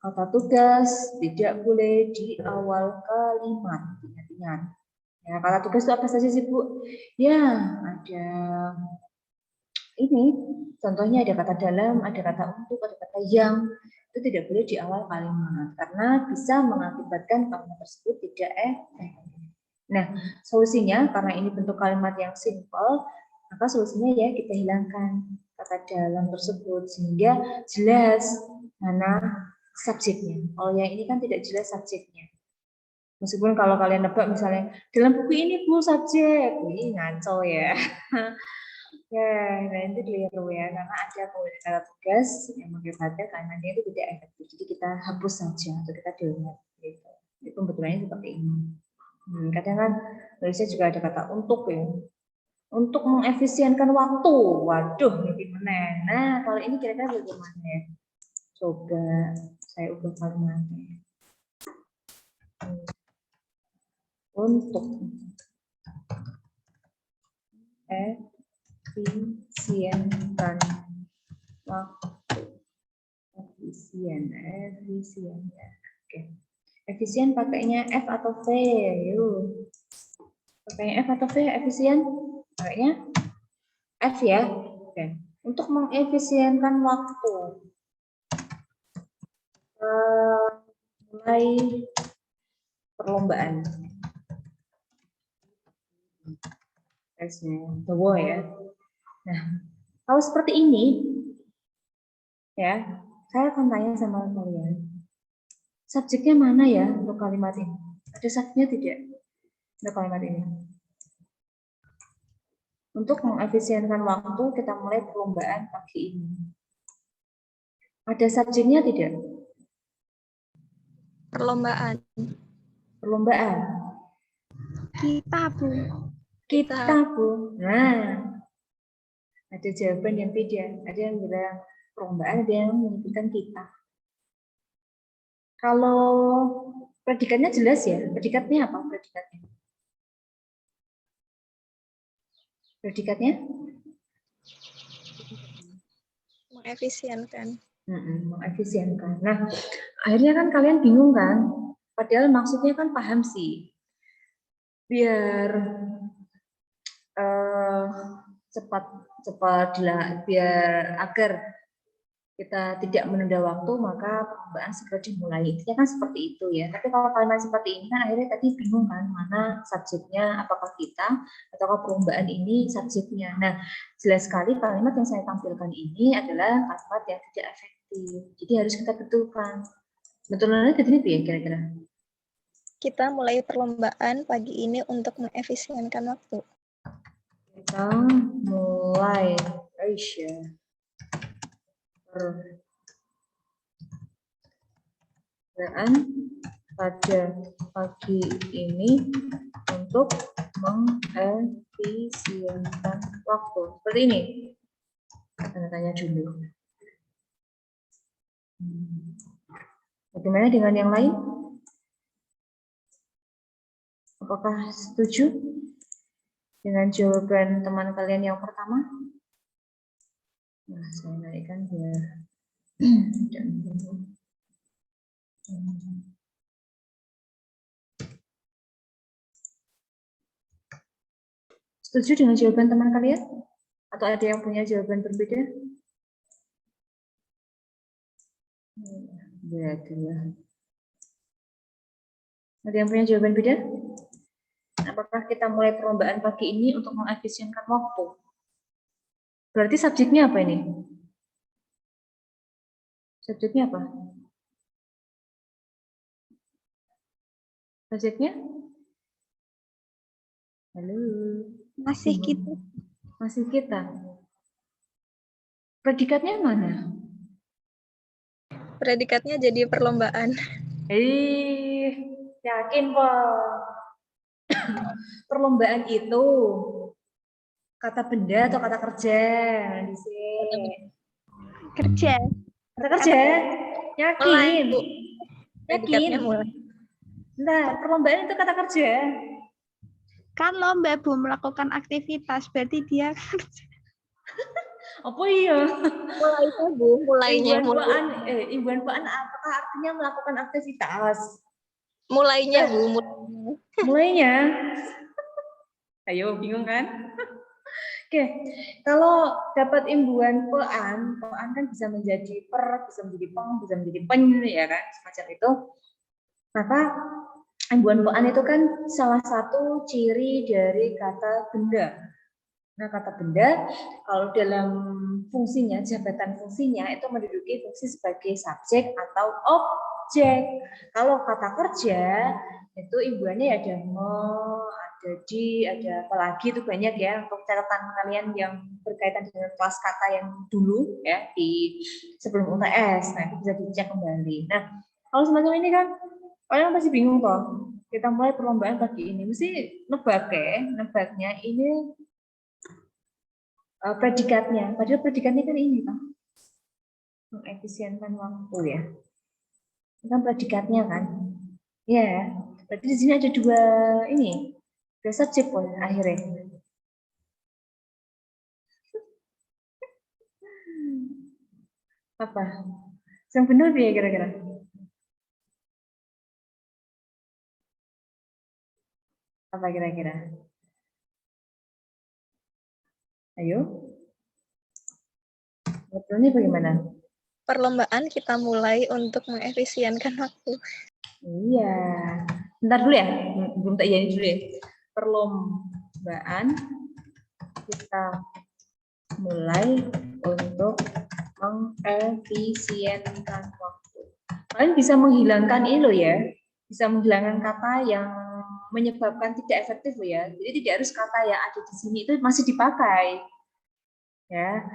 Kata tugas tidak boleh di awal kalimat. Ingat-ingat. Ya, kata tugas itu apa saja sih, Bu? Ya, ada ini contohnya ada kata dalam, ada kata untuk, ada kata yang. Itu tidak boleh di awal kalimat karena bisa mengakibatkan kalimat tersebut tidak efektif. Nah, solusinya karena ini bentuk kalimat yang simple, maka solusinya ya kita hilangkan kata dalam tersebut sehingga jelas mana subjeknya. Kalau yang ini kan tidak jelas subjeknya. Meskipun kalau kalian nebak misalnya dalam buku ini Bu subjek, ini ngaco ya. Ya, nah itu keliru ya, karena ada penggunaan kata tugas yang mengakibatkan kalimatnya itu tidak efektif. Jadi kita hapus saja atau kita delete gitu. Itu pembetulannya seperti ini. Kadang kan tulisnya juga ada kata untuk ya. Untuk mengefisienkan waktu. Waduh, ini gimana? Nah, kalau ini kira-kira bagaimana ya? Coba saya ubah kalimatnya. Untuk efisienkan waktu. efisien ya. Oke. Efisien pakainya F atau V? Yuk. Pakainya F atau V efisien? Pakainya F ya. Oke. Untuk mengefisienkan waktu. Mulai perlombaan. Tesnya bawa ya. Nah, kalau seperti ini, ya, saya akan tanya sama kalian. Subjeknya mana ya untuk kalimat ini? Ada subjeknya tidak untuk kalimat ini? Untuk mengefisienkan waktu, kita mulai perlombaan pagi ini. Ada subjeknya tidak? Perlombaan. Perlombaan. Kita, Bu. Kita, Bu. Nah, ada jawaban yang beda. Ada yang bilang perlombaan, ada yang menyebutkan kita. Kalau predikatnya jelas ya. Predikatnya apa? Predikatnya? Mengefisienkan. Mengefisienkan. Nah, akhirnya kan kalian bingung kan? Padahal maksudnya kan paham sih. Biar cepat biar agar kita tidak menunda waktu, maka perlombaan segera dimulai. Intinya kan seperti itu ya. Tapi kalau kalimat seperti ini kan akhirnya tadi bingung kan mana subjeknya, apakah kita ataukah perlombaan ini subjeknya. Nah, jelas sekali kalimat yang saya tampilkan ini adalah kalimat yang tidak efektif. Jadi harus kita betulkan. Betulnya ke sini ya kira-kira. Kita mulai perlombaan pagi ini untuk mengefisienkan waktu. Kita mulai Aisyah. Perlombaan pada pagi ini untuk mengefisienkan waktu. Seperti ini. Tanya dulu. Bagaimana dengan yang lain? Apakah setuju dengan jawaban teman kalian yang pertama? Nah, saya naikkan biar setuju dengan jawaban teman kalian? Atau ada yang punya jawaban berbeda? Ada yang punya jawaban beda? Apakah kita mulai perlombaan pagi ini untuk mengefisienkan waktu? Berarti subjeknya apa ini? Subjeknya apa? Subjeknya? Halo. Masih kita. Masih kita. Predikatnya mana? Predikatnya jadi perlombaan. Yakin Pak? Perlombaan itu kata benda atau kata kerja? Kerja. Kata kerja? Yakin? Predikatnya mulai. Nah, perlombaan itu kata kerja. Kan lomba Bu melakukan aktivitas, berarti dia kerja. Apa iya? Mulainya Bu, mulainya. Imbuhan Puan apakah artinya melakukan aktivitas? Mulainya Bu, mulainya. Ayo, bingung kan? Oke, kalau dapat imbuhan Puan kan bisa menjadi bisa menjadi peng, bisa menjadi pen, ya kan? Semacam itu. Maka imbuhan Puan itu kan salah satu ciri dari kata benda. Nah, kata benda, kalau dalam fungsinya, jabatan fungsinya, itu menduduki fungsi sebagai subjek atau objek. Kalau kata kerja, itu imbuhannya ada me, ada di, ada apalagi itu banyak ya, untuk catatan kalian yang berkaitan dengan kelas kata yang dulu, ya, di sebelum UTS. Nah, itu bisa dicek kembali. Nah, kalau semacam ini kan, kalian pasti bingung toh. Kita mulai perlombaan pagi ini, mesti nebaknya ini predikatnya, padahal predikatnya kan ini kan mengefisienkan waktu ya, kan predikatnya kan, ya. Berarti di sini ada dua subjek pun akhirnya. Apa? Yang benar ya kira-kira? Apa kira-kira? Ayo. Betulnya bagaimana? Perlombaan kita mulai untuk mengefisienkan waktu. Iya. Bentar dulu ya. Belum tak iyain dulu ya. Perlombaan kita mulai untuk mengefisienkan waktu. Kalian bisa menghilangkan ini loh ya. Bisa menghilangkan kata yang menyebabkan tidak efektif loh ya. Jadi tidak harus kata yang ada di sini itu masih dipakai. Ya.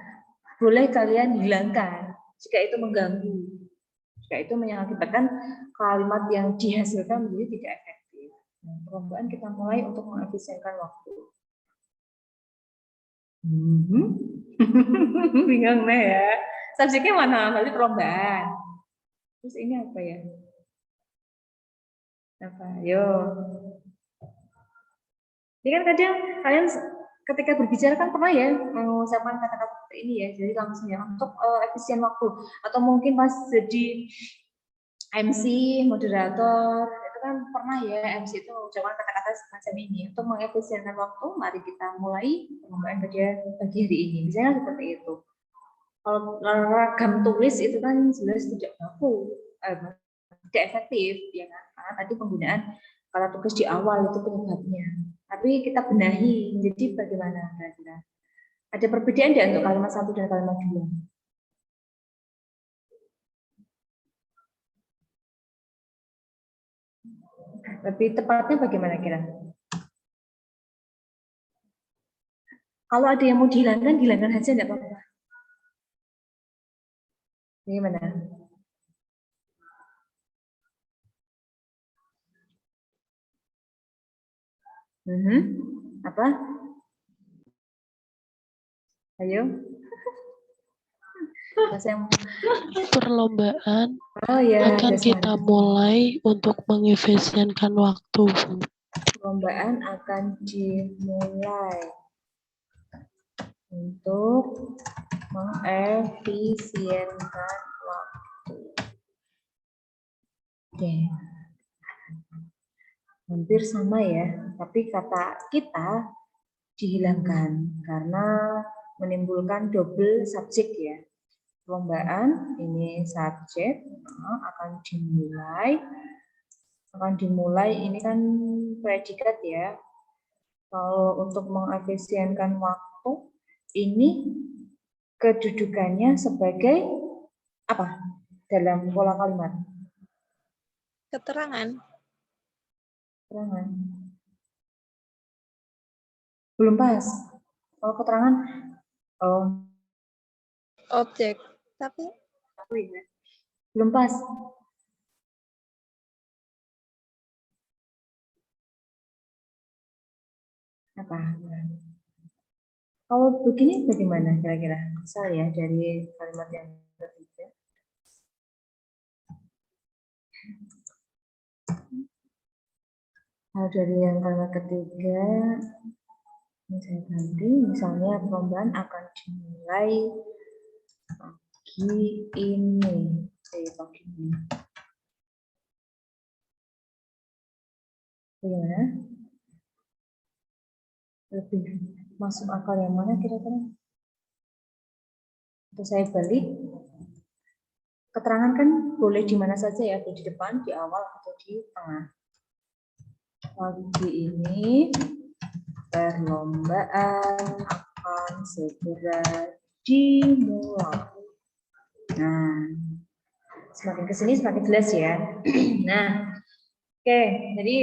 Boleh kalian hilangkan jika itu mengganggu. Jika itu mengakibatkan kalimat yang dihasilkan menjadi tidak efektif. Nah, perlombaan kita mulai untuk mengefisienkan waktu. Bingung nih ya. Subjeknya mana? Berarti perlombaan. Terus ini apa ya? Apa? Yo. Ini kan kadang kalian ketika berbicara kan pernah ya mengucapkan kata-kata seperti ini ya. Jadi langsung ya untuk efisien waktu. Atau mungkin pas jadi MC, moderator, itu kan pernah ya MC itu mengucapkan kata-kata semacam ini. Untuk mengefisienkan waktu, mari kita mulai perlombaan pagi hari ini. Misalnya seperti itu. Kalau ragam tulis itu kan jelas tidak baku, tidak efektif, ya kan? Karena tadi penggunaan kata tulis di awal itu penyebabnya. Tapi kita benahi, jadi bagaimana kira-kira? Ada perbedaan tidak untuk kalimat 1 dan kalimat 2? Lebih tepatnya bagaimana kira? Kalau ada yang mau dihilangkan saja tidak apa-apa. Bagaimana? Apa? Ayo. Perlombaan ya, akan kita mulai untuk mengefisienkan waktu. Perlombaan akan dimulai untuk mengefisienkan waktu. Oke. Hampir sama ya, tapi kata kita dihilangkan karena menimbulkan double subjek ya. Perlombaan ini subjek akan dimulai ini kan predikat ya. Kalau untuk mengefisienkan waktu ini kedudukannya sebagai apa dalam pola kalimat? Keterangan. Keterangan. Belum pas. Kalau keterangan Objek. Tapi belum pas. Apa? Kalau begini bagaimana kira-kira? Misal ya dari kalimat yang ketiga. Kalau dari yang kalimat ketiga, saya ganti, misalnya perlombaan akan dimulai pagi ini. Pagi ini. Bagaimana? Lebih masuk akal yang mana kira-kira? Untuk saya balik, keterangan kan boleh di mana saja ya, di depan, di awal, atau di tengah. Pagi ini perlombaan akan segera dimulai. Nah, semakin kesini semakin jelas ya. Nah, oke, jadi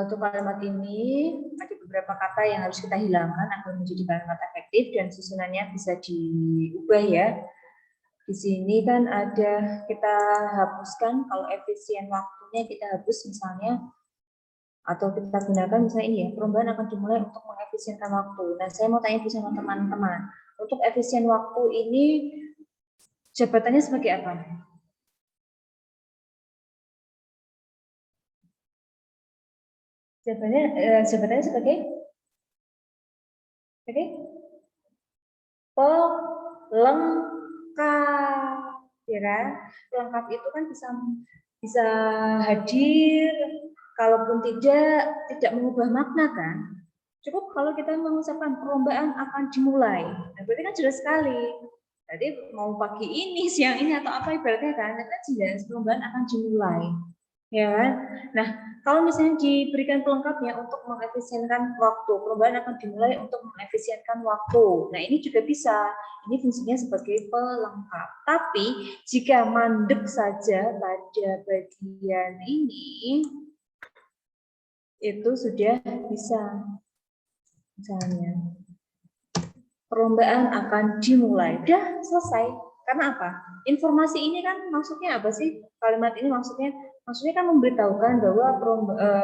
untuk kalimat ini ada beberapa kata yang harus kita hilangkan agar menjadi kalimat efektif dan susunannya bisa diubah ya. Di sini kan ada kita hapuskan kalau efisien waktunya kita hapus misalnya atau kita gunakan misalnya ini ya, perlombaan akan dimulai untuk mengefisienkan waktu. Nah, saya mau tanya sama teman-teman, untuk efisien waktu ini jabatannya sebagai apa? Jabatannya sebagai pelengkap. ya kan? Pelengkap itu kan bisa hadir, kalaupun tidak mengubah makna kan. Cukup kalau kita mengucapkan perlombaan akan dimulai. Nah, berarti kan jelas sekali. Jadi mau pagi ini, siang ini atau apa ibaratnya kan, itu kan jelas perlombaan akan dimulai. Ya kan? Nah, kalau misalnya diberikan pelengkapnya untuk mengefisienkan waktu, perlombaan akan dimulai untuk mengefisienkan waktu. Nah, ini juga bisa. Ini fungsinya sebagai pelengkap. Tapi jika mandek saja pada bagian ini, itu sudah bisa. Misalnya, perlombaan akan dimulai. Udah selesai. Karena apa? Informasi ini kan maksudnya apa sih? Kalimat ini maksudnya kan memberitahukan bahwa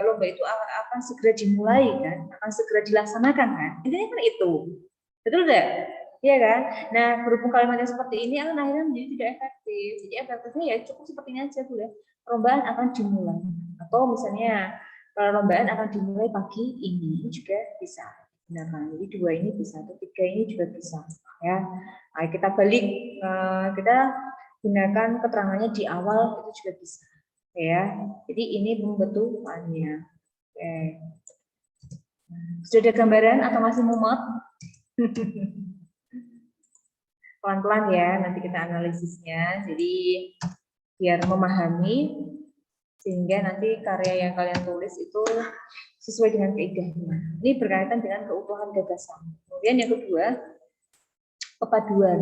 lomba itu akan segera dimulai kan, akan segera dilaksanakan kan. Intinya kan itu. Betul tidak? Iya kan? Nah, berhubung kalimatnya seperti ini akan akhirnya menjadi tidak efektif. Jadi efektifnya ya cukup seperti ini aja boleh. Perlombaan akan dimulai. Atau misalnya perlombaan akan dimulai pagi ini juga bisa. Nah, jadi dua ini bisa, atau tiga ini juga bisa. Ya, nah, kita balik, kita gunakan keterangannya di awal itu juga bisa. Ya, jadi ini pembentukannya. Oke. Sudah ada gambaran atau masih mumet? Pelan-pelan ya, nanti kita analisisnya. Jadi biar memahami sehingga nanti karya yang kalian tulis itu sesuai dengan kaidahnya. Ini berkaitan dengan keutuhan gagasan. Kemudian yang kedua, kepaduan.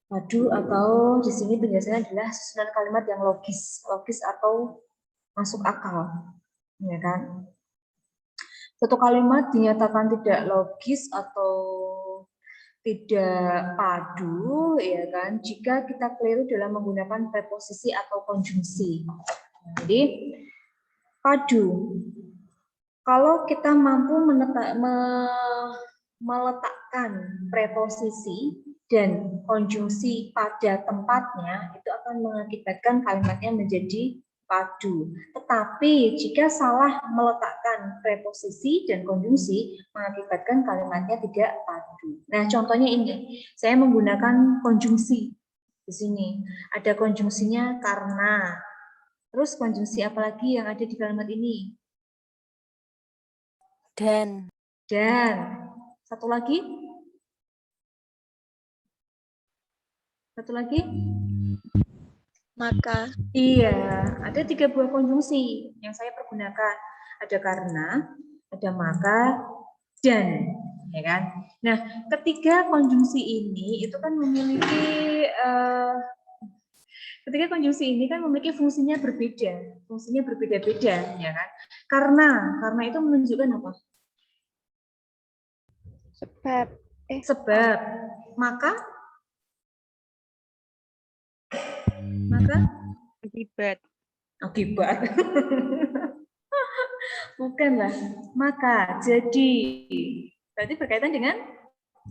Padu atau di sini penjelasannya adalah susunan kalimat yang logis atau masuk akal, ya kan? Satu kalimat dinyatakan tidak logis atau tidak padu, ya kan? Jika kita keliru dalam menggunakan preposisi atau konjungsi. Jadi padu. Kalau kita mampu meletakkan preposisi dan konjungsi pada tempatnya, itu akan mengakibatkan kalimatnya menjadi padu. Tetapi jika salah meletakkan preposisi dan konjungsi, mengakibatkan kalimatnya tidak padu. Nah, contohnya ini, saya menggunakan konjungsi di sini. Ada konjungsinya karena. Terus konjungsi apa lagi yang ada di kalimat ini? Dan. Satu lagi? Maka. Iya, ada 3 buah konjungsi yang saya pergunakan. Ada karena, ada maka, dan. Ya kan? Nah, ketiga konjungsi ini itu kan memiliki fungsinya berbeda-beda, ya kan? Karena itu menunjukkan apa? Sebab. Maka akibat. Bukanlah. Maka jadi. Berarti berkaitan dengan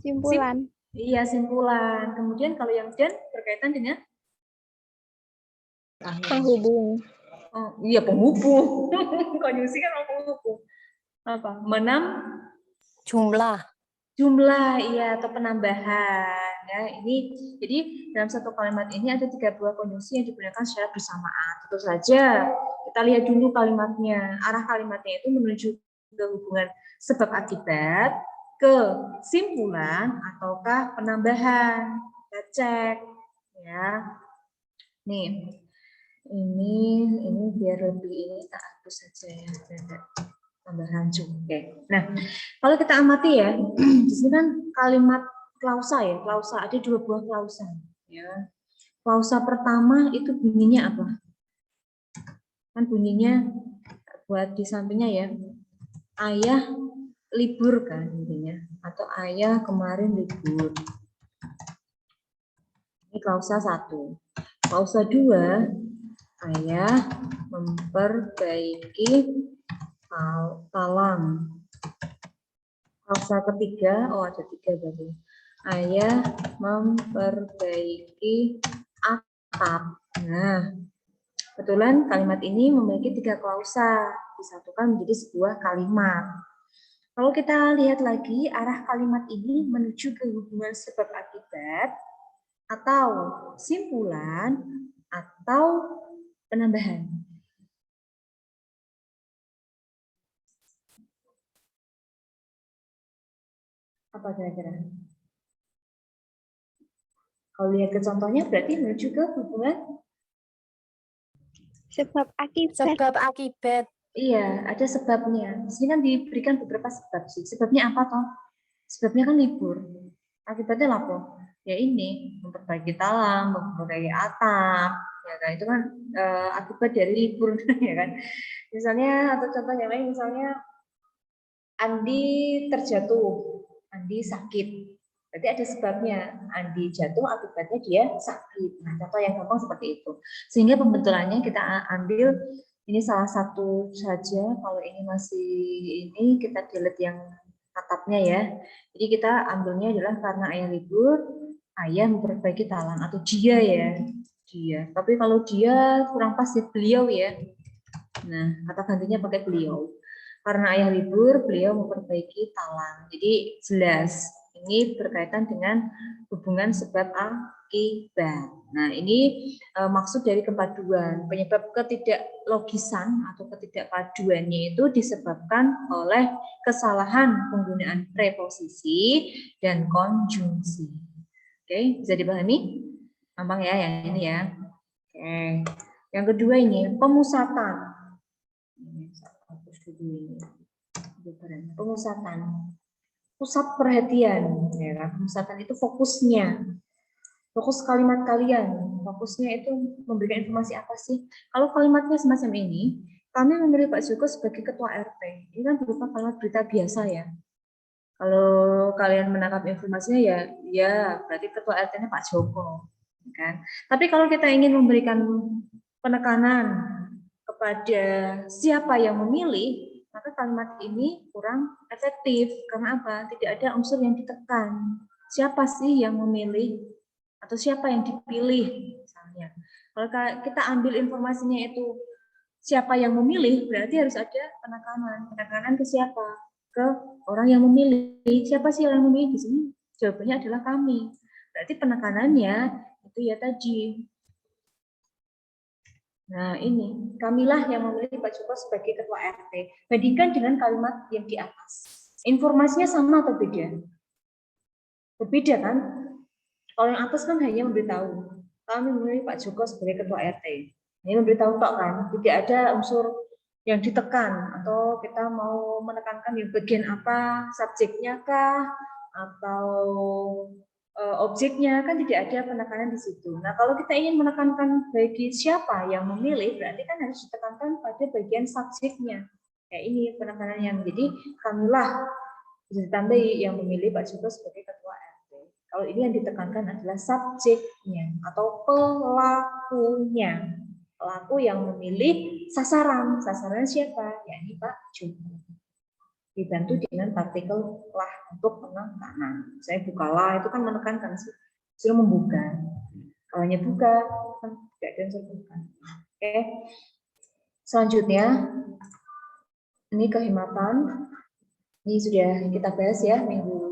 Simpulan. Iya, simpulan. Kemudian kalau yang dan berkaitan dengan Penghubung. Oh, iya penghubung. Konjungsi kan penghubung. Apa? Jumlah. Iya, atau penambahan. Ya, ini jadi dalam satu kalimat ini ada 3 buah konjungsi yang digunakan secara bersamaan. Tentu saja kita lihat dulu kalimatnya. Arah kalimatnya itu menuju ke hubungan sebab akibat, kesimpulan ataukah penambahan. Kita cek ya. Nih. Ini biar lebih ini tak hapus saja ya. Tambahan juga. Nah, kalau kita amati ya, di sini kan kalimat klausa ya, klausa ada 2 buah klausa. Ya. Klausa pertama itu bunyinya apa? Kan bunyinya buat di sampingnya ya. Ayah libur kan intinya, atau ayah kemarin libur. Ini klausa 1. Klausa 2, ayah memperbaiki talang. Klausa ketiga, ada 3 berarti. Ayah memperbaiki atap. Nah, kebetulan kalimat ini memiliki 3 klausa, disatukan menjadi sebuah kalimat. Kalau kita lihat lagi, arah kalimat ini menuju ke hubungan sebab akibat atau simpulan, atau penambahan? Apa kira-kira? Kalau lihat ke contohnya berarti menuju ke hubungan. Sebab akibat. Sebab akibat. Iya, ada sebabnya. Di sini kan diberikan beberapa sebab sih. Sebabnya apa toh? Sebabnya kan libur. Akibatnya apa? Ya ini, memperbaiki talang, memperbaiki atap, ya kan? Itu kan akibat dari libur, ya kan? Misalnya atau contoh yang lain, misalnya Andi terjatuh, Andi sakit. Berarti ada sebabnya. Andi jatuh akibatnya dia sakit. Nah, contoh yang gampang seperti itu. Sehingga pembetulannya kita ambil ini salah satu saja. Kalau ini masih ini kita delete yang atapnya ya. Jadi kita ambilnya adalah karena ayah libur, ayah memperbaiki talang atau dia ya. Dia. Tapi kalau dia kurang pas beliau ya. Nah, kata gantinya pakai beliau. Karena ayah libur, beliau memperbaiki talang. Jadi jelas ini berkaitan dengan hubungan sebab akibat. Nah, ini maksud dari kepaduan. Penyebab ketidaklogisan atau ketidakpaduannya itu disebabkan oleh kesalahan penggunaan preposisi dan konjungsi. Oke, bisa dipahami? Gampang ya yang ini ya. Oke. Yang kedua ini pemusatan. Pemusatan, pusat perhatian, ya kan? Pemusatan itu fokusnya, fokus kalimat kalian, fokusnya itu memberikan informasi apa sih? Kalau kalimatnya semacam ini, kami memilih Pak Joko sebagai ketua RT, ini kan berupa kalimat berita biasa ya. Kalau kalian menangkap informasinya ya berarti ketua RT-nya Pak Joko, kan? Tapi kalau kita ingin memberikan penekanan kepada siapa yang memilih, maka kalimat ini kurang efektif. Karena apa? Tidak ada unsur yang ditekan. Siapa sih yang memilih? Atau siapa yang dipilih? Misalnya. Kalau kita ambil informasinya itu siapa yang memilih, berarti harus ada penekanan. Penekanan ke siapa? Ke orang yang memilih. Siapa sih yang memilih di sini? Jawabannya adalah kami. Berarti penekanannya itu ya tadi. Nah ini, kamilah yang memilih Pak Joko sebagai ketua RT. Bandingkan dengan kalimat yang di atas. Informasinya sama atau beda? Berbeda kan? Kalau yang atas kan hanya memberitahu, kami memilih Pak Joko sebagai ketua RT. Ini memberitahu tok kan? Tidak ada unsur yang ditekan, atau kita mau menekankan yang bagian apa, subjeknya kah, atau objeknya, kan tidak ada penekanan di situ. Nah, kalau kita ingin menekankan bagi siapa yang memilih, berarti kan harus ditekankan pada bagian subjeknya. Ya, ini penekanan yang jadi kamilah bisa ditambahi yang memilih Pak Joko sebagai ketua RT. Kalau ini yang ditekankan adalah subjeknya atau pelakunya. Pelaku yang memilih sasaran. Sasaran siapa? Yakni Pak Joko. Dibantu dengan partikel lah untuk penekanan. Saya bukalah itu kan menekankan sih, suruh membuka. Kalau hanya buka kan tidak ada yang buka. Oke. Selanjutnya ini kehematan. Ini sudah kita bahas ya minggu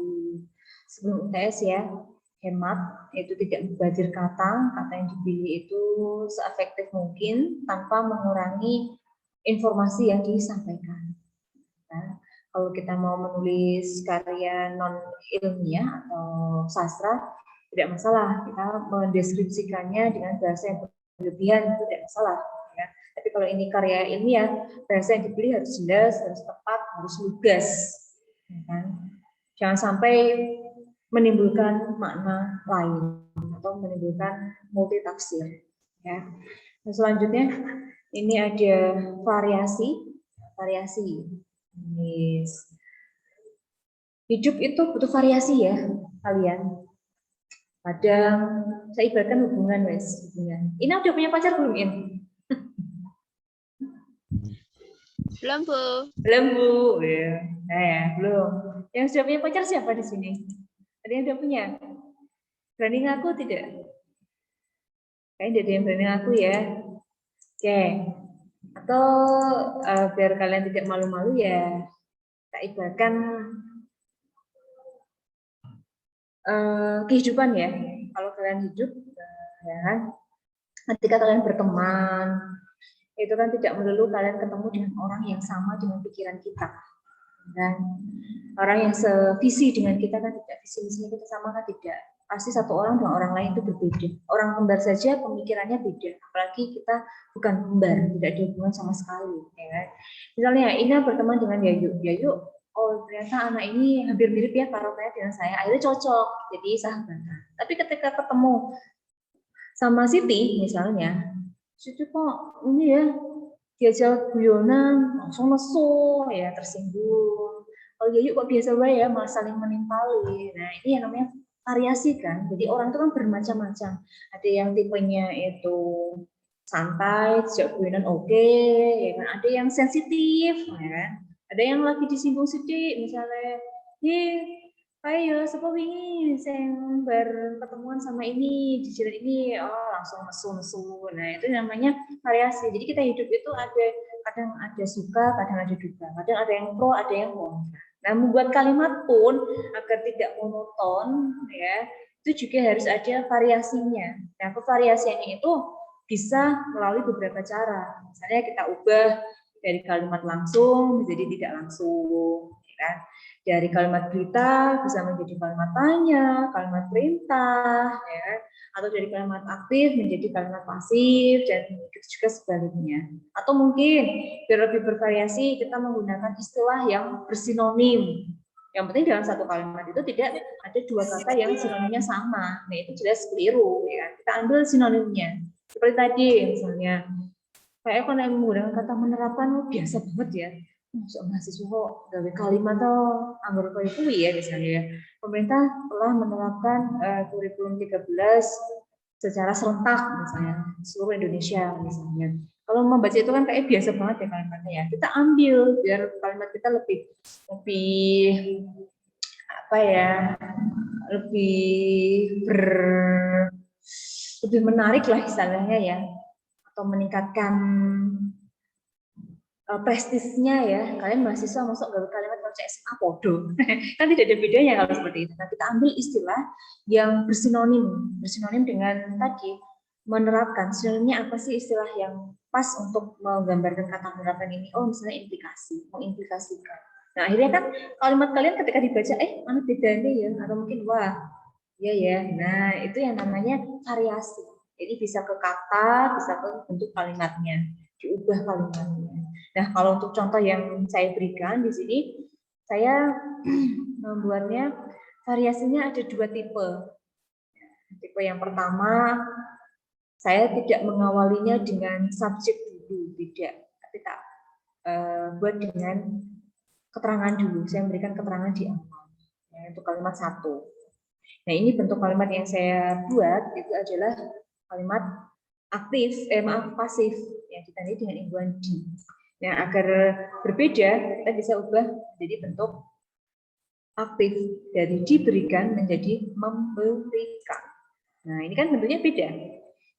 sebelum UTS ya. Hemat itu tidak membazir kata yang dipilih itu seefektif mungkin tanpa mengurangi informasi yang disampaikan. Nah, kalau kita mau menulis karya non ilmiah atau sastra tidak masalah, kita mendeskripsikannya dengan bahasa yang berlebihan itu tidak masalah ya. Tapi kalau ini karya ilmiah, bahasa yang dipilih harus jelas, harus tepat, harus lugas ya kan? Jangan sampai menimbulkan makna lain atau menimbulkan multitafsir ya. Nah, selanjutnya ini ada variasi. Hidup itu butuh variasi ya kalian. Kadang saya ibaratkan hubungan hubungan. Ini udah punya pacar belum In? Belum, Bu. Belum, Bu. Ya. Nah, ya, belum. Yang sudah punya pacar siapa di sini? Ada yang sudah punya? Berani ngaku tidak? Kayaknya tidak ada yang berani ngaku ya. Oke. Atau biar kalian tidak malu-malu ya, kita ibaratkan kehidupan ya. kalau kalian hidup, ya kan, ketika kalian berteman, itu kan tidak melulu kalian ketemu dengan orang yang sama dengan pikiran kita, dan orang yang sevisi dengan kita kan tidak, visi misinya kita sama kan tidak. Pasti satu orang dengan orang lain itu berbeda. Orang kembar saja pemikirannya beda, apalagi kita bukan kembar, tidak ada hubungan sama sekali. Ya kan? Misalnya Ina berteman dengan Yayu, oh ternyata anak ini hampir mirip ya karakternya dengan saya, akhirnya cocok, jadi sahabatan. Tapi ketika ketemu sama Siti misalnya, Siti kok ini ya diajak guyonan langsung nesu ya, tersinggung. Kalau Yayu kok biasa ya, malah saling menimpali. Nah ini yang namanya variasi kan. Jadi orang itu kan bermacam-macam. Ada yang tipenya itu santai, diajak guyonan oke, ya kan. Ada yang sensitif, ya kan. Ada yang lagi disinggung sidik, misalnya, ayo, siapa wingi yang berketemuan sama ini di jalan ini, oh langsung nesu-nesu. Nah itu namanya variasi. Jadi kita hidup itu ada, kadang ada suka, kadang ada duka, kadang ada yang pro, ada yang kontra. Nah membuat kalimat pun agar tidak monoton, ya itu juga harus ada variasinya. Nah variasinya itu bisa melalui beberapa cara. Misalnya kita ubah dari kalimat langsung menjadi tidak langsung, ya kan? Dari kalimat berita bisa menjadi kalimat tanya, kalimat perintah, ya, atau dari kalimat aktif menjadi kalimat pasif, dan begitu juga sebaliknya. Atau mungkin biar lebih bervariasi kita menggunakan istilah yang bersinonim. Yang penting dalam satu kalimat itu tidak ada dua kata yang sinonimnya sama. Nah itu jelas keliru, ya. Kita ambil sinonimnya. Seperti tadi misalnya, kayak kalau yang menggunakan kata menerapkan biasa banget ya. Masuk mahasiswa kok gawe kalimat atau anggota kuwi ya misalnya. Pemerintah telah menerapkan kurikulum 13 secara serentak misalnya seluruh Indonesia misalnya. Kalau membaca itu kan kayak biasa banget ya kalimatnya ya. Kita ambil biar kalimat kita lebih apa ya? Lebih menarik lah istilahnya ya, atau meningkatkan prestisnya ya. Kalian mahasiswa masuk gawe kalimat kalau SMA podo kan tidak ada bedanya kalau seperti itu. Nah, kita ambil istilah yang bersinonim dengan tadi menerapkan. Sinonimnya apa sih istilah yang pas untuk menggambarkan kata menerapkan ini? Oh misalnya implikasi, mengimplikasikan. Nah akhirnya kan kalimat kalian ketika dibaca mana bedanya ya, atau mungkin wah iya ya. Nah itu yang namanya variasi. Jadi bisa ke kata, bisa ke bentuk kalimatnya, diubah kalimatnya. Nah, kalau untuk contoh yang saya berikan di sini, saya membuatnya variasinya ada dua tipe. Tipe yang pertama, saya tidak mengawalinya dengan subjek dulu, tidak. Tapi tak buat dengan keterangan dulu. Saya memberikan keterangan di awal. Ya, untuk kalimat satu. Nah, ini bentuk kalimat yang saya buat itu adalah kalimat aktif, pasif, yang ditandai dengan imbuhan di. Nah, agar berbeda, kita bisa ubah jadi bentuk aktif dari diberikan menjadi memberikan. Nah, ini kan bentuknya beda.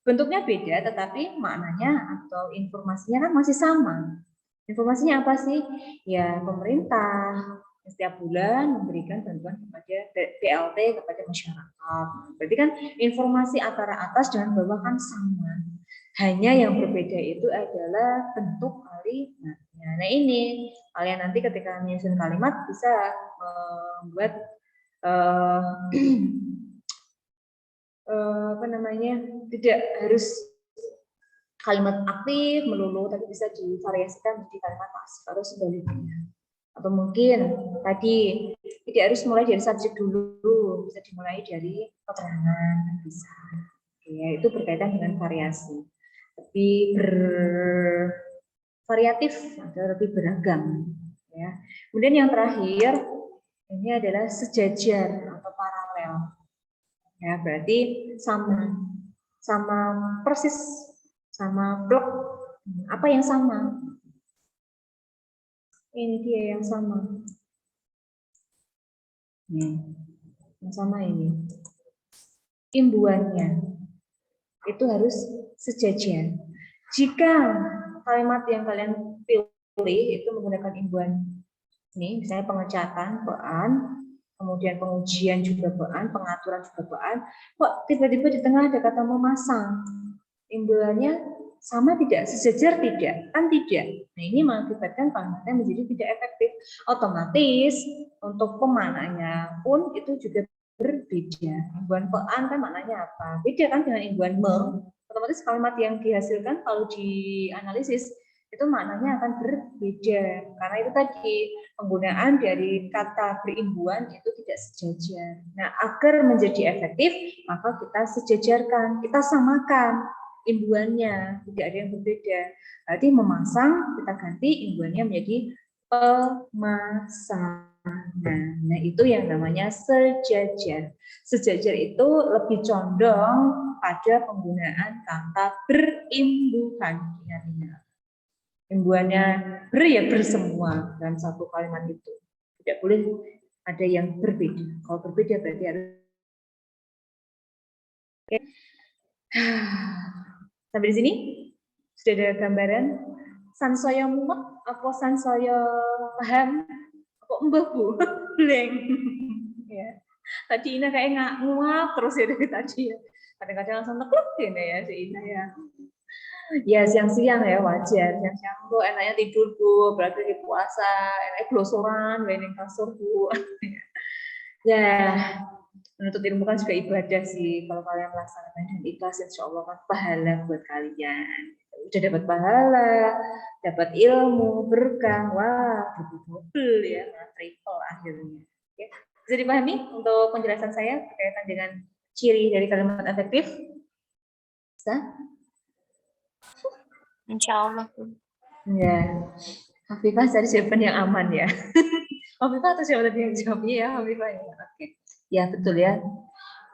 Bentuknya beda, tetapi maknanya atau informasinya kan masih sama. Informasinya apa sih? Ya, pemerintah setiap bulan memberikan bantuan kepada BLT kepada masyarakat. Berarti kan informasi antara atas dan bawah kan sama. Hanya yang berbeda itu adalah bentuk kalimatnya. Nah ini kalian nanti ketika menyusun kalimat bisa membuat apa namanya, tidak harus kalimat aktif melulu, tapi bisa divariasikan menjadi kalimat pasif atau sebaliknya. Atau mungkin tadi tidak harus mulai dari subjek dulu, bisa dimulai dari keterangan, bisa. Ya, itu berkaitan dengan variasi. Lebih bervariatif atau lebih beragam. Ya. Kemudian yang terakhir ini adalah sejajar atau paralel. Ya, berarti sama persis, sama blok. Apa yang sama? Ini dia yang sama. Nih, yang sama ini. Imbuannya itu harus sejajar. Jika kalimat yang kalian pilih itu menggunakan imbuhan ini, misalnya pengecatan, pean, kemudian pengujian juga baan, pengaturan juga baan. Kok tiba-tiba di tengah ada kata memasang? Imbulannya sama tidak? Sejajar tidak? Kan tidak. Nah, ini mengakibatkan kalimatnya menjadi tidak efektif. Otomatis untuk pemaknaannya pun itu juga berbeda. Imbuhan pean kan maknanya apa? Beda kan dengan imbuhan me. Otomatis kalimat yang dihasilkan kalau dianalisis itu maknanya akan berbeda. Karena itu tadi penggunaan dari kata berimbuhan itu tidak sejajar. Nah, agar menjadi efektif, maka kita sejajarkan, kita samakan imbuhannya, tidak ada yang berbeda. Berarti memasang, kita ganti imbuhannya menjadi pemasangan. Nah, itu yang namanya sejajar. Sejajar itu lebih condong pada penggunaan kata berimbuhan. Ingat-ingat. Imbuhannya ber ya bersemua dalam satu kalimat itu. Tidak boleh ada yang berbeda. Kalau berbeda berarti harus. Oke. Sampai di sini sudah ada gambaran. Sansaya mumet apa sansaya paham? Apa mbah Bu? Blank. Ya. Tadi Ina kayak nguap terus ya dari tadi ya. Kadang-kadang langsung tekluk gini ya si Ina ya. Ya siang-siang ya wajar, siang-siang Bu enaknya tidur Bu, berarti di puasa, enaknya glosoran, mainin kasur Bu. Ya, menuntut ilmu kan juga ibadah sih, kalau kalian melaksanakan dan ikhlas insya Allah kan pahala buat kalian. Udah dapat pahala, dapat ilmu, berkah, wah double ya, triple akhirnya. Ya. Bisa dipahami untuk penjelasan saya berkaitan dengan ciri dari kalimat efektif? Bisa? Insya Allah. Ya, Hafifah cari jawaban yang aman ya. Hafifah atau siapa tadi yang jawabnya ya, Hafifah ya. Oke, ya betul ya.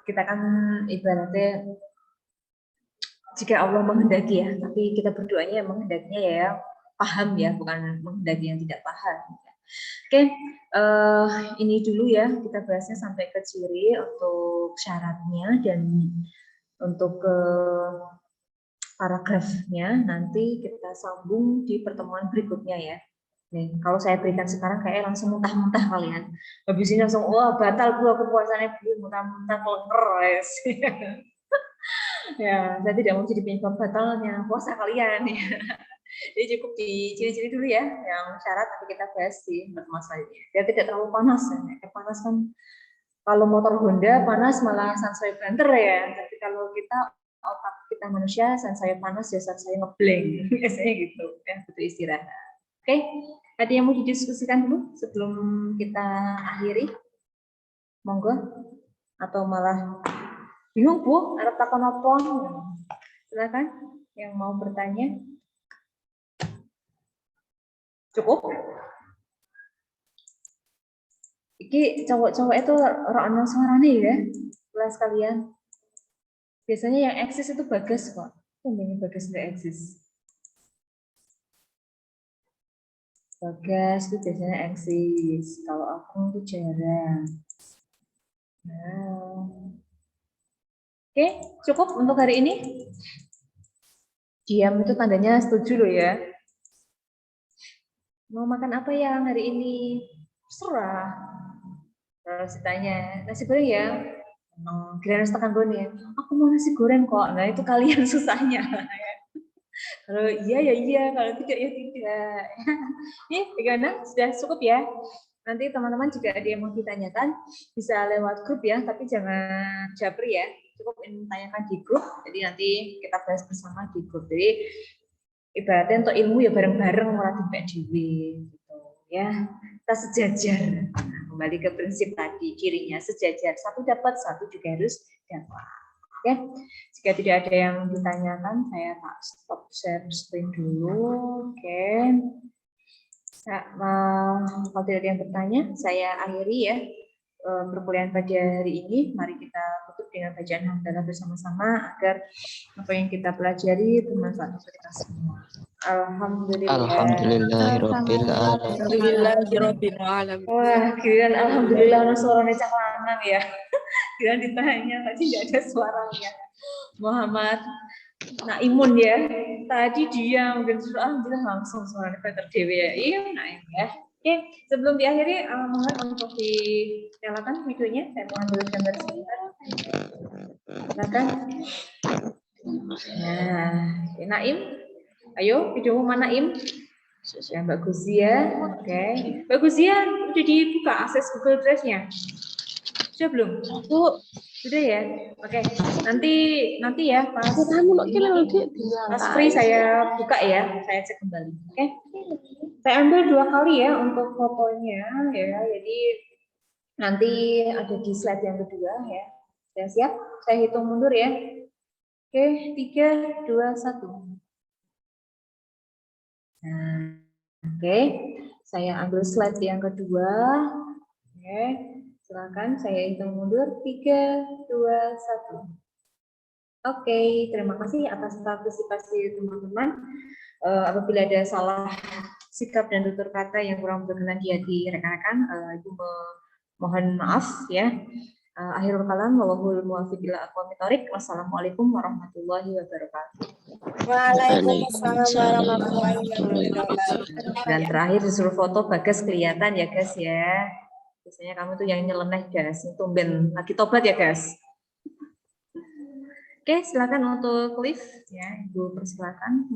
Kita kan ibaratnya jika Allah menghendaki ya, tapi kita berdoanya menghendakinya ya paham ya, bukan menghendaki yang tidak paham. Oke, ini dulu ya kita bahasnya sampai ke ciri untuk syaratnya dan untuk ke paragrafnya nanti kita sambung di pertemuan berikutnya ya. Nih, kalau saya berikan sekarang kayak langsung muntah-muntah kalian. Habis ini langsung wah batal aku puasanya muntah-muntah kongres. Ya, saya tidak mau jadi penyebab batalnya puasa kalian ya. Jadi cukup di ciri-ciri dulu ya, yang syarat nanti kita bahas di pertemuan selanjutnya. Biar tidak terlalu panas ya. Panas kan kalau motor Honda panas malah sansai banter ya. Tapi kalau kita otak kita manusia sansai panas ya sansai ngeblank. Biasanya gitu ya, butuh istirahat. Oke, ada yang mau didiskusikan dulu sebelum kita akhiri? Monggo. Atau malah bingung Bu, arep takon apa? Silakan yang mau bertanya. Cukup? Iki cowok-cowok itu orang suaranya ya, kelas kalian. Biasanya yang eksis itu Bagas kok. Ini Bagas nggak eksis. Bagas itu biasanya eksis. Kalau aku itu jarang. Nah. Oke, cukup untuk hari ini. Diam itu tandanya setuju loh ya. Mau makan apa yang hari ini? Serah. Terus ditanya, nasi goreng ya? Kira tekan ya. Aku mau nasi goreng kok. Nah itu kalian susahnya. Kalau iya ya iya, kalau tidak ya tidak. Nih, bagaimana? Sudah cukup ya? Nanti teman-teman juga ada yang mau ditanyakan, bisa lewat grup ya, tapi jangan japri ya. Cukup tanyakan di grup, jadi nanti kita bahas bersama di grup. Jadi ibaratnya untuk ilmu ya bareng-bareng melatih PDW gitu ya. Kita sejajar. Nah, kembali ke prinsip tadi, cirinya sejajar. Satu dapat, satu juga harus dapat. Ya, jika tidak ada yang ditanyakan, saya tak stop share screen dulu. Oke. Kalau tidak ada yang bertanya, saya akhiri ya perkuliahan pada hari ini. Mari kita tutup dengan bacaan hamdalah bersama-sama agar apa yang kita pelajari bermanfaat untuk kita semua. Alhamdulillahirabbil alamin. Wah, kirain alhamdulillah suaranya cak lanang ya. Kirain ditanya tadi tidak ada suaranya. Muhammad Naimun ya. Tadi dia mungkin alhamdulillah langsung suaranya Peter Dewi ya. Iya, Naim ya. Oke, sebelum diakhiri, mohon untuk dinyalakan videonya. Saya mau ambil gambar sebentar. Silakan. Nah, Naim, ayo videomu mana Naim? Ya, Mbak Guzia. Oke, Mbak Guzia udah dibuka akses Google Drive-nya? Sudah belum? Sudah ya. Oke, nanti ya pas free saya buka ya, saya cek kembali. Oke. Saya ambil 2 kali ya untuk fotonya ya. Jadi nanti ada di slide yang kedua ya. Saya siap? Saya hitung mundur ya. Oke, 3, 2, 1. Nah, oke. Saya ambil slide yang kedua. Oke, silakan saya hitung mundur 3, 2, 1. Oke, terima kasih atas partisipasi teman-teman. Apabila ada salah sikap dan tutur kata yang kurang berkenan di hati rekan-rekan, Ibu mohon maaf ya. Akhirul kalam, wallahul muwaffiq ila aqwamit thoriq. Wassalamualaikum warahmatullahi wabarakatuh. Waalaikumsalam warahmatullahi wabarakatuh. Dan terakhir disuruh foto Bagas kelihatan ya guys ya. Biasanya kamu tuh yang nyeleneh guys, tumben lagi tobat ya guys. Oke, silakan untuk lift ya, Ibu persilakan.